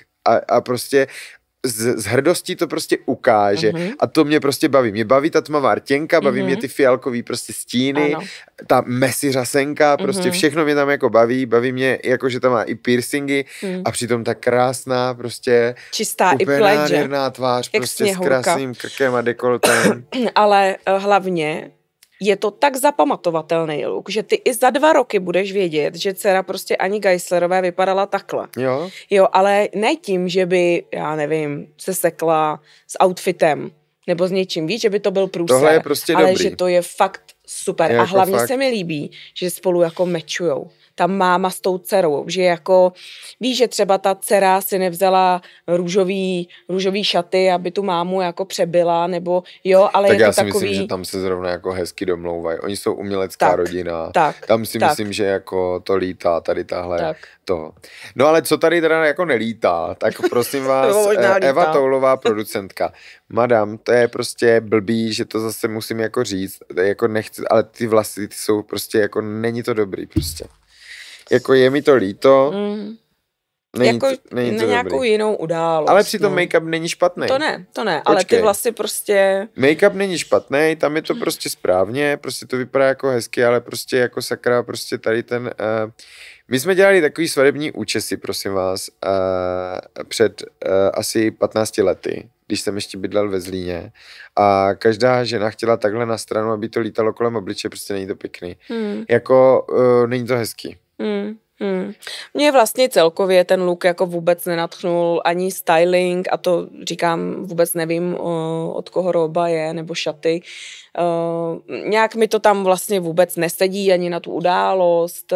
a prostě z hrdostí to prostě ukáže a to mě prostě baví. Mě baví ta tmavá rtěnka, baví mě ty fialkový prostě stíny, ta messy řasenka, prostě všechno mě tam jako baví mě jako, že tam má i piercingy a přitom ta krásná prostě čistá i nádherná tvář, jak prostě sněhulka. S krásným krkem a dekoltem. Ale hlavně je to tak zapamatovatelný look, že ty i za 2 roky budeš vědět, že dcera prostě Ani Geislerové vypadala takhle. Jo, ale ne tím, že by, já nevím, se sekla s outfitem nebo s něčím, víš, že by to byl průser. Tohle je prostě ale dobrý. Že to je fakt super. Jako a hlavně fakt. Se mi líbí, že spolu jako mečujou. Ta máma s tou dcerou, že jako, víš, že třeba ta dcera si nevzala růžový šaty, aby tu mámu jako přebyla, nebo jo, ale tak je já to si takový... myslím, že tam se zrovna jako hezky domlouvají. Oni jsou umělecká rodina. Tam si myslím, že jako to lítá, tady tahle to. No ale co tady teda jako nelítá, tak prosím vás, Eva Toulová, producentka. Madam, to je prostě blbý, že to zase musím jako říct, jako nechci, ale ty vlasy ty jsou prostě jako, není to dobrý prostě. Jako je mi to líto, Není to na nějakou dobrý. jinou událost. Ale přitom make-up není špatný. To ne, ale ty vlasy prostě... Make-up není špatný, tam je to prostě správně, prostě to vypadá jako hezky, ale prostě jako sakra, prostě tady ten... My jsme dělali takový svadební účesy, prosím vás, před asi 15 lety, když jsem ještě bydlel ve Zlíně a každá žena chtěla takhle na stranu, aby to lítalo kolem obličeje, prostě není to pěkný. Jako není to hezký. Mě vlastně celkově ten look jako vůbec nenadchnul ani styling a to říkám, vůbec nevím, od koho roba je, nebo šaty. Nějak mi to tam vlastně vůbec nesedí ani na tu událost.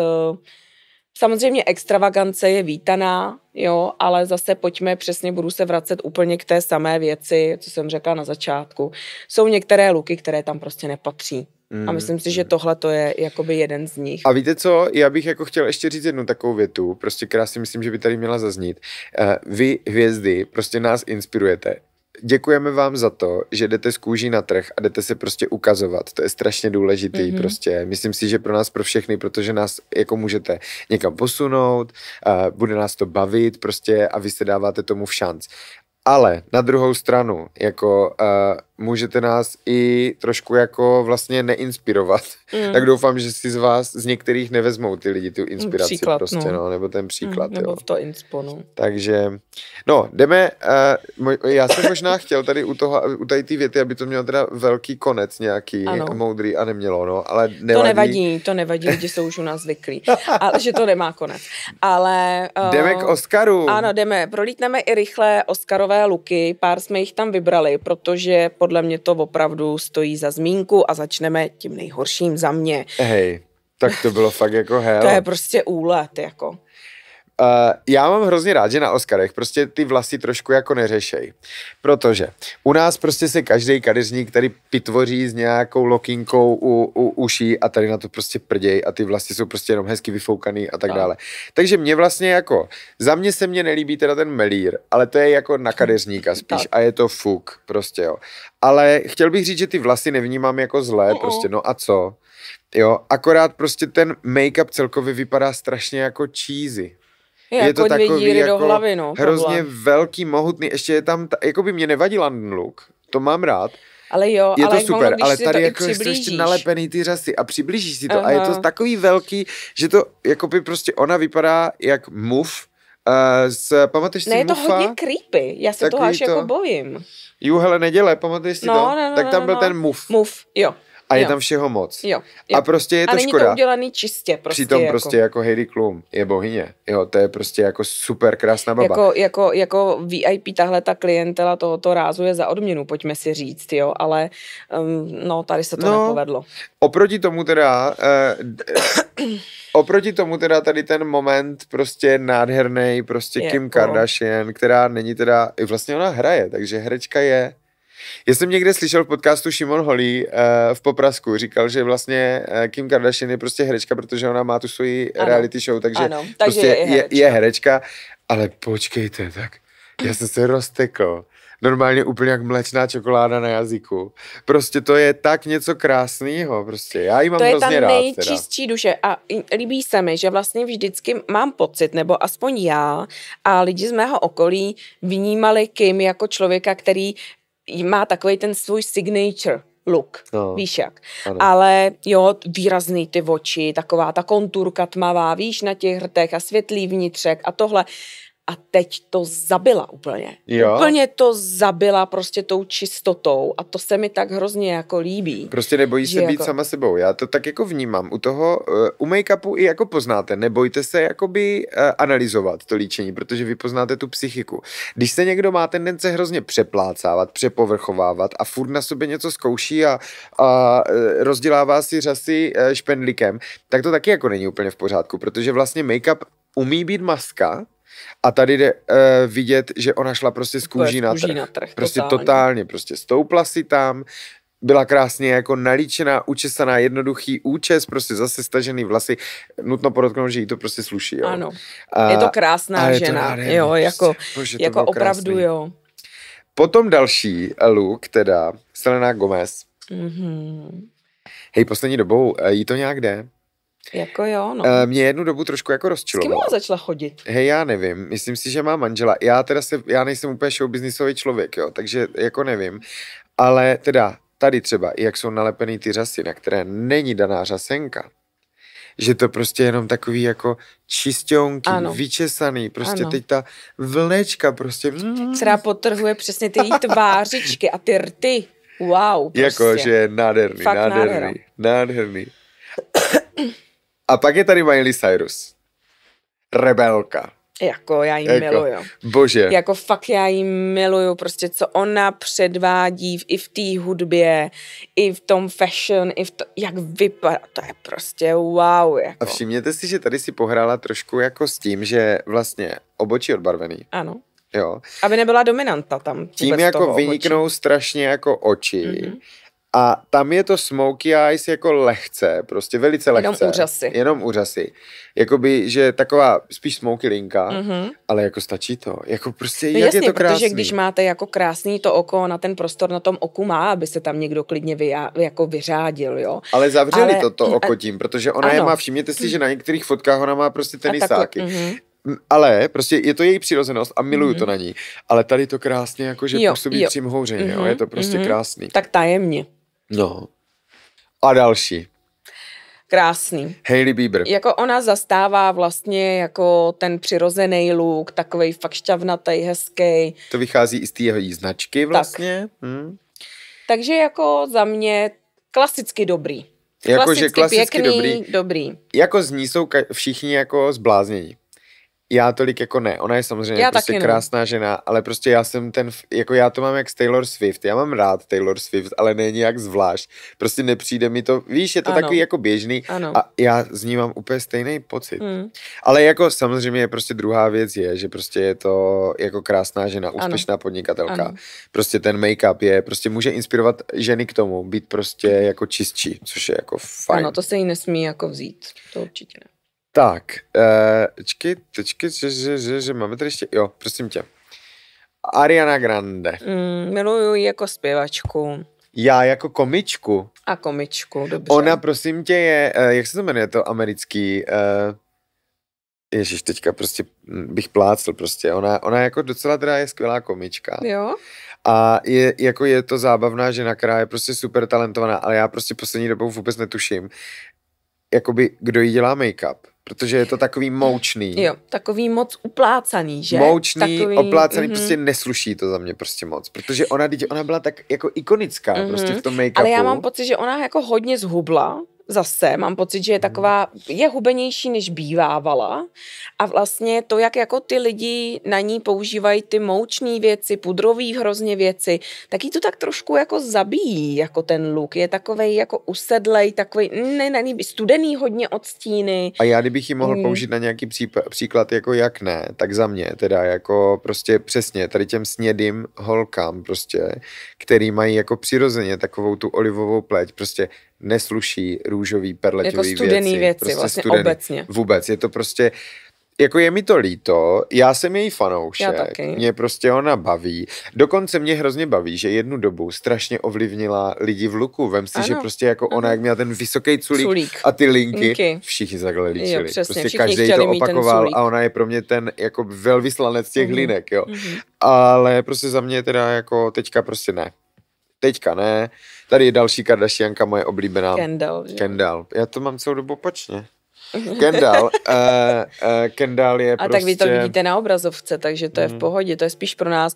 Samozřejmě extravagance je vítaná, jo, ale zase pojďme přesně, budu se vracet úplně k té samé věci, co jsem řekla na začátku. Jsou některé looky, které tam prostě nepatří. A myslím si, že tohle to je jakoby jeden z nich. A víte co, já bych jako chtěl ještě říct jednu takovou větu, prostě která si myslím, že by tady měla zaznít. Vy, hvězdy, prostě nás inspirujete. Děkujeme vám za to, že jdete z kůží na trh a jdete se prostě ukazovat. To je strašně důležitý prostě. Myslím si, že pro nás, pro všechny, protože nás jako můžete někam posunout, bude nás to bavit prostě a vy se dáváte tomu v šanc. Ale na druhou stranu, jako můžete nás i trošku jako vlastně neinspirovat. Tak doufám, že si z vás, z některých nevezmou ty lidi tu inspiraci příklad, prostě, no, nebo ten příklad, nebo jo. v to inspo, no. Takže, no, jdeme, já jsem možná chtěl tady u tady ty věty, aby to mělo teda velký konec nějaký, moudrý a nemělo, no, ale nevadí. To nevadí, lidi jsou už u nás zvyklí, ale že to nemá konec. Ale... jdeme k Oscaru. Ano, prolítneme i rychle Oscarové looky, pár jsme jich tam vybrali, protože podle mě to opravdu stojí za zmínku a začneme tím nejhorším za mě. Hej, tak to bylo fakt jako hell. To je prostě úlet, jako. Já mám hrozně rád, že na Oscarech prostě ty vlasy trošku jako neřešej. Protože u nás prostě se každý kadeřník tady pitvoří s nějakou lokinkou u uší a tady na to prostě prděj a ty vlasy jsou prostě jenom hezky vyfoukaný a tak dále. Takže mě vlastně jako, za mě se mně nelíbí teda ten melír, ale to je jako na kadeřníka spíš a je to fuk prostě, jo. Ale chtěl bych říct, že ty vlasy nevnímám jako zlé, prostě no a co? Jo, akorát prostě ten make-up celkově vypadá strašně jako cheesy. Je to takový jako do hlavy, no, hrozně velký, mohutný, ještě je tam, jako by mě nevadí London look, to mám rád. Ale jo, je ale to super, ale tady to jako jsou ještě nalepený ty řasy a přiblížíš si to a je to takový velký, že to jako by prostě ona vypadá jak Muff, pamatuješ si Ne, je to Muffa? hodně creepy, já se toho až jako bojím. Hele, neděle, pamatuješ si to? Tak tam byl ten Muff. Muff, jo. A je tam všeho moc. Jo. A prostě je to škoda. A není to udělaný čistě. Prostě přitom prostě jako Heidi Klum je bohyně. Jo, to je prostě jako super krásná baba. Jako VIP tahle ta klientela tohoto rázu je za odměnu, pojďme si říct, jo, ale no, tady se to nepovedlo. Oproti tomu teda tady ten moment prostě nádherný, prostě jako Kim Kardashian, která není teda, vlastně ona hraje, takže herečka je. Já jsem někde slyšel v podcastu Šimon Holý v Poprasku, říkal, že vlastně Kim Kardashian je prostě herečka, protože ona má tu svoji reality show, takže prostě je herečka. Ale počkejte, tak já jsem se roztekl. Normálně úplně jak mléčná čokoláda na jazyku. Prostě to je tak něco krásného, prostě. Já jí mám hrozně rád. To je ta nejčistší duše a líbí se mi, že vlastně vždycky mám pocit, nebo aspoň já a lidi z mého okolí vnímali Kim jako člověka, který má takový ten svůj signature look, víš jak. Ano. Ale jo, výrazný ty oči, taková ta konturka tmavá, víš, na těch hrtech a světlý vnitřek a tohle. A teď to zabila úplně. Jo. Úplně to zabila prostě tou čistotou a to se mi tak hrozně jako líbí. Prostě nebojí se být sama sebou. Já to tak jako vnímám. U make-upu i jako poznáte. Nebojte se jakoby analyzovat to líčení, protože vy poznáte tu psychiku. Když se někdo má tendence hrozně přeplácávat, přepovrchovávat a furt na sobě něco zkouší a rozdělává si řasy špendlíkem, tak to taky jako není úplně v pořádku, protože vlastně make-up umí být maska. A tady jde vidět, že ona šla prostě z kůží na trh. Prostě totálně. Prostě stoupla si tam, byla krásně jako nalíčená, učesaná, jednoduchý účes, prostě zase stažený vlasy. Nutno podotknout, že jí to prostě sluší, jo. Ano, je to krásná žena, to jo, jako, bože, jako opravdu, krásný. Jo. Potom další look, teda Selena Gomez. Hej, poslední dobou jí to nějak jde? Jako jo, no. Mě jednu dobu trošku jako S kým rozčilovala. ona začala chodit? Hej, já nevím, myslím si, že má manžela. Já nejsem úplně showbiznisový člověk, jo, takže jako nevím. Ale teda tady třeba, jak jsou nalepený ty řasy, na které není daná řasenka, že to prostě jenom takový jako čistionky, Ano. vyčesaný, prostě Ano. teď ta vlnečka prostě. Která podtrhuje přesně ty její tvářičky a ty rty. Wow, prostě. Jako, že je nádherný, Fakt nádhera. nádherný. A pak je tady Miley Cyrus. Rebelka. Jako, já jí Jako, miluju. Bože. Jako fakt já jí miluju, prostě co ona předvádí i v té hudbě, i v tom fashion, i v to, jak vypadá, to je prostě wow. Jako. A všimněte si, že tady si pohrála trošku jako s tím, že vlastně obočí odbarvený. Ano. Jo. Aby nebyla dominanta tam. Tím jako vyniknou strašně jako oči. Mhm. A tam je to smoky eyes jako lehce, prostě velice lehce. Jenom úřasy. Jenom úřasy. Jakoby, že taková spíš smoky linka, ale jako stačí to. Jako prostě, No jak jasně, je to krásný. protože když máte jako krásný to oko, na ten prostor na tom oku má, aby se tam někdo klidně jako vyřádil, jo. Ale zavřeli Ale- to oko tím, protože ona je Ano. má, všimněte si, že na některých fotkách ona má prostě A tenisáky. takhle, Ale prostě je to její přirozenost a miluju to na ní. Ale tady to krásně jako, že Jo, působí jo. přimhouřeně, jo. Je to prostě krásný. Tak tajemně. No. A další. Krásný. Hailey Bieber. Jako ona zastává vlastně jako ten přirozený look, takovej fakt šťavnatý, hezký. To vychází i z té jeho značky vlastně. Takže jako za mě klasicky dobrý. Jakože klasicky pěkný, dobrý. Jako z ní jsou všichni jako zbláznění. Já tolik jako ne. Ona je samozřejmě Já prostě taky ne. krásná žena, ale prostě já jsem jako já to mám jak s Taylor Swift. Já mám rád Taylor Swift, ale ne nějak zvlášť. Prostě nepřijde mi to, víš, je to Ano. takový jako běžný Ano. a já z ní mám úplně stejný pocit. Ale jako samozřejmě prostě druhá věc je, že prostě je to jako krásná žena, úspěšná podnikatelka. Ano. Prostě ten make-up je, prostě může inspirovat ženy k tomu, být prostě jako čistší, což je jako fajn. Ano, to se jí nesmí jako vzít. To určitě ne. Tak, počkej, že máme tady ještě, jo, prosím tě. Ariana Grande. Miluju ji jako zpěvačku Já jako komičku. a komičku, dobře. Ona, prosím tě, je, jak se to jmenuje, to americký, ježiš, teďka prostě bych plácl prostě. Ona jako docela teda je skvělá komička. Jo? A je to zábavná žena, která je prostě super talentovaná, ale já prostě poslední dobou vůbec netuším, jakoby, kdo jí dělá make-up. Protože je to takový moučný. Jo, takový moc uplácaný, že? Moučný, takový, oplácaný, prostě nesluší to za mě prostě moc. Protože ona byla tak jako ikonická prostě v tom make-upu. Ale já mám pocit, že ona jako hodně zhubla. Zase mám pocit, že je taková, je hubenější, než bývávala a vlastně to, jak jako ty lidi na ní používají ty moučné věci, pudrový hrozně věci, tak jí to tak trošku jako zabíjí, jako ten look. Je takovej jako usedlej, takovej studený hodně odstíny. A já kdybych ji mohl použít na nějaký příklad, jako jak ne, tak za mě teda jako prostě přesně tady těm snědým holkám prostě, který mají jako přirozeně takovou tu olivovou pleť, prostě nesluší růžový perleťový jako studený věci prostě vlastně studený. obecně. Vůbec, je to prostě, jako je mi to líto, já jsem její fanoušek, Já taky. mě prostě ona baví, dokonce mě hrozně baví, že jednu dobu strašně ovlivnila lidi v luku, vem si, Ano. že prostě jako ona, jak měla ten vysoký culík Culík. a ty linky, Linky. všichni takhle líčili, Jo, přesně, prostě všichni každý chtěli to mít ten opakoval culík. a ona je pro mě ten jako velvyslanec těch linek, jo, ale prostě za mě teda jako teďka prostě ne. Teďka ne. Tady je další Kardashianka, moje oblíbená. Kendall. Že? Kendall. Já to mám celou dobu opačně. Kendall. Kendall je A prostě... tak vy to vidíte na obrazovce, takže to je v pohodě, to je spíš pro nás.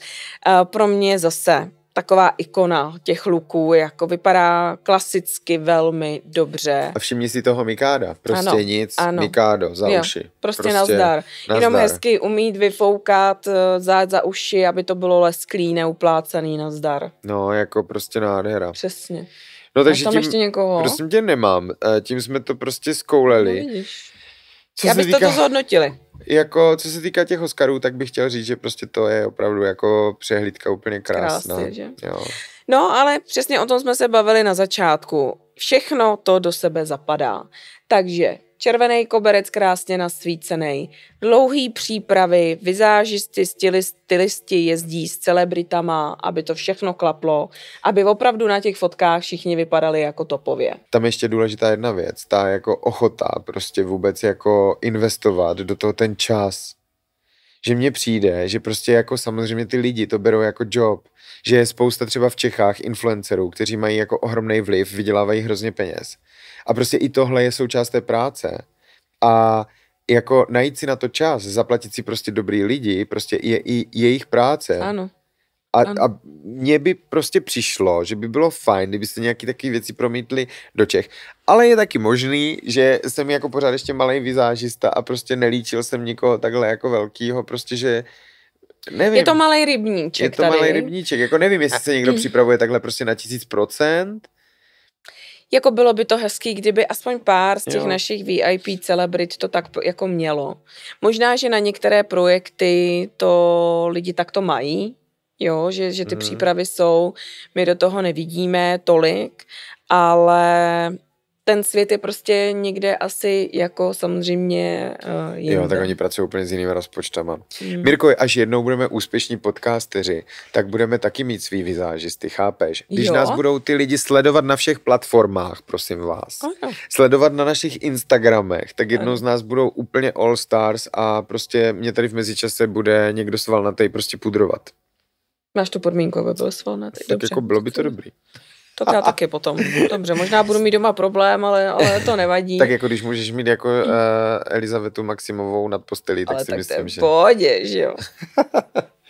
Pro mě zase taková ikona těch looků, jako vypadá klasicky velmi dobře. A všimni si toho Mikáda. Prostě Ano, nic. ano. Mikádo za Jo, uši. prostě nazdar. Jenom nazdar. hezky umít vyfoukat za uši, aby to bylo lesklý, neuplácaný, nazdar. No, jako prostě nádhera. Přesně. No Máš takže tam ještě někoho? prosím tě nemám. Tím jsme to prostě zkouleli. No, vidíš. Co Já se byste týká- to zhodnotili. Jako, co se týká těch Oscarů, tak bych chtěl říct, že prostě to je opravdu jako přehlídka úplně krásná. Krásně, že? Jo. No, ale přesně o tom jsme se bavili na začátku. Všechno to do sebe zapadá. Takže červený koberec krásně nasvícený, dlouhý přípravy, vizážisti, stylisti jezdí s celebritama, aby to všechno klaplo, aby opravdu na těch fotkách všichni vypadali jako topově. Tam ještě důležitá jedna věc, ta jako ochota prostě vůbec jako investovat do toho ten čas. Že mně přijde, že prostě jako samozřejmě ty lidi to berou jako job, že je spousta třeba v Čechách influencerů, kteří mají jako ohromný vliv, vydělávají hrozně peněz. A prostě i tohle je součást té práce. A jako najít si na to čas, zaplatit si prostě dobrý lidi, prostě je i jejich práce. Ano. A mně by prostě přišlo, že by bylo fajn, kdybyste nějaké takové věci promítli do Čech. Ale je taky možný, že jsem jako pořád ještě malej vizážista a prostě nelíčil jsem nikoho takhle jako velkýho, prostě že nevím. Je to malej rybníček. Je to malej rybníček, jako nevím, jestli se někdo připravuje takhle prostě na 1000%. Jako bylo by to hezký, kdyby aspoň pár z těch našich VIP celebrit to tak jako mělo. Možná, že na některé projekty to lidi takto mají, jo, že ty přípravy jsou, my do toho nevidíme tolik, ale ten svět je prostě někde asi jako samozřejmě jinde. Jo, tak oni pracují úplně s jinými rozpočtama. Mirko, až jednou budeme úspěšní podcasteři, tak budeme taky mít svý vizážisty, chápeš? Když nás budou ty lidi sledovat na všech platformách, prosím vás, sledovat na našich Instagramech, tak jednou z nás budou úplně all stars a prostě mě tady v mezičase bude někdo svalnatej prostě pudrovat. Máš tu podmínku, aby byl svalnatý. Tak dobře. Jako bylo by to dobrý. To já taky potom. Dobře, možná budu mít doma problém, ale to nevadí. Tak jako když můžeš mít jako Elizabetu Maximovou nad postelí, tak ale si tak myslím, že... pohodě, že jo.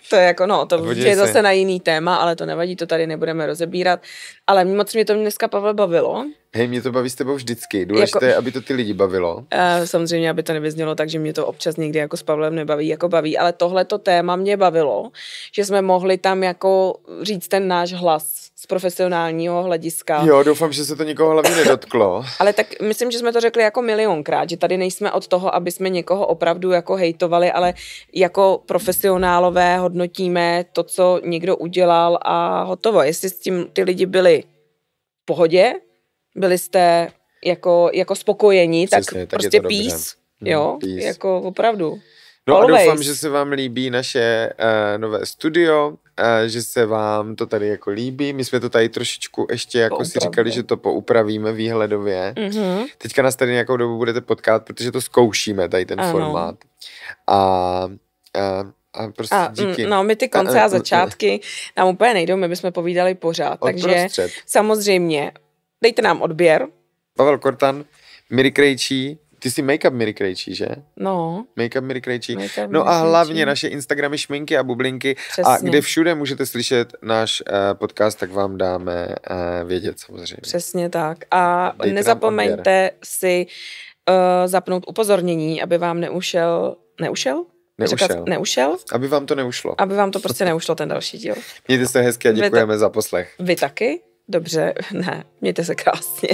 To je jako, no, to je zase na jiný téma, ale to nevadí, to tady nebudeme rozebírat. Ale moc mě to dneska, Pavel, bavilo. Hej, mě to baví s tebou vždycky. Důležité je, aby to ty lidi bavilo. Samozřejmě, aby to nevyznělo tak, že mě to občas někdy jako s Pavlem nebaví, jako baví, ale tohleto téma mě bavilo, že jsme mohli tam jako říct ten náš hlas z profesionálního hlediska. Jo, doufám, že se to nikoho hlavně nedotklo. Ale tak myslím, že jsme to řekli jako milionkrát, že tady nejsme od toho, aby jsme někoho opravdu jako hejtovali, ale jako profesionálové hodnotíme to, co někdo udělal a hotovo. Jestli s tím ty lidi byli v pohodě, byli jste jako spokojení, přesně, tak prostě peace, jo, peace. Jako opravdu. No always. A doufám, že se vám líbí naše nové studio, že se vám to tady jako líbí. My jsme to tady trošičku ještě jako si říkali, že to poupravíme výhledově. Mm-hmm. Teďka nás tady nějakou dobu budete potkat, protože to zkoušíme, tady ten formát. A prostě díky. No, my ty konce a začátky nám úplně nejdou, my bychom povídali pořád. Takže samozřejmě dejte nám odběr. Pavel Kortan, Miri Krejčí, ty jsi make-up Miri Krejčí, že? No. Make-up Miri Krejčí. No a hlavně naše Instagramy Šminky a bublinky. Přesně. A kde všude můžete slyšet náš podcast, tak vám dáme vědět samozřejmě. Přesně tak. A dejte nezapomeňte si zapnout upozornění, aby vám neušel? Aby vám to neušlo. Aby vám to prostě neušlo ten další díl. Mějte se hezky a děkujeme za poslech. Vy taky? Dobře, ne, mějte se krásně.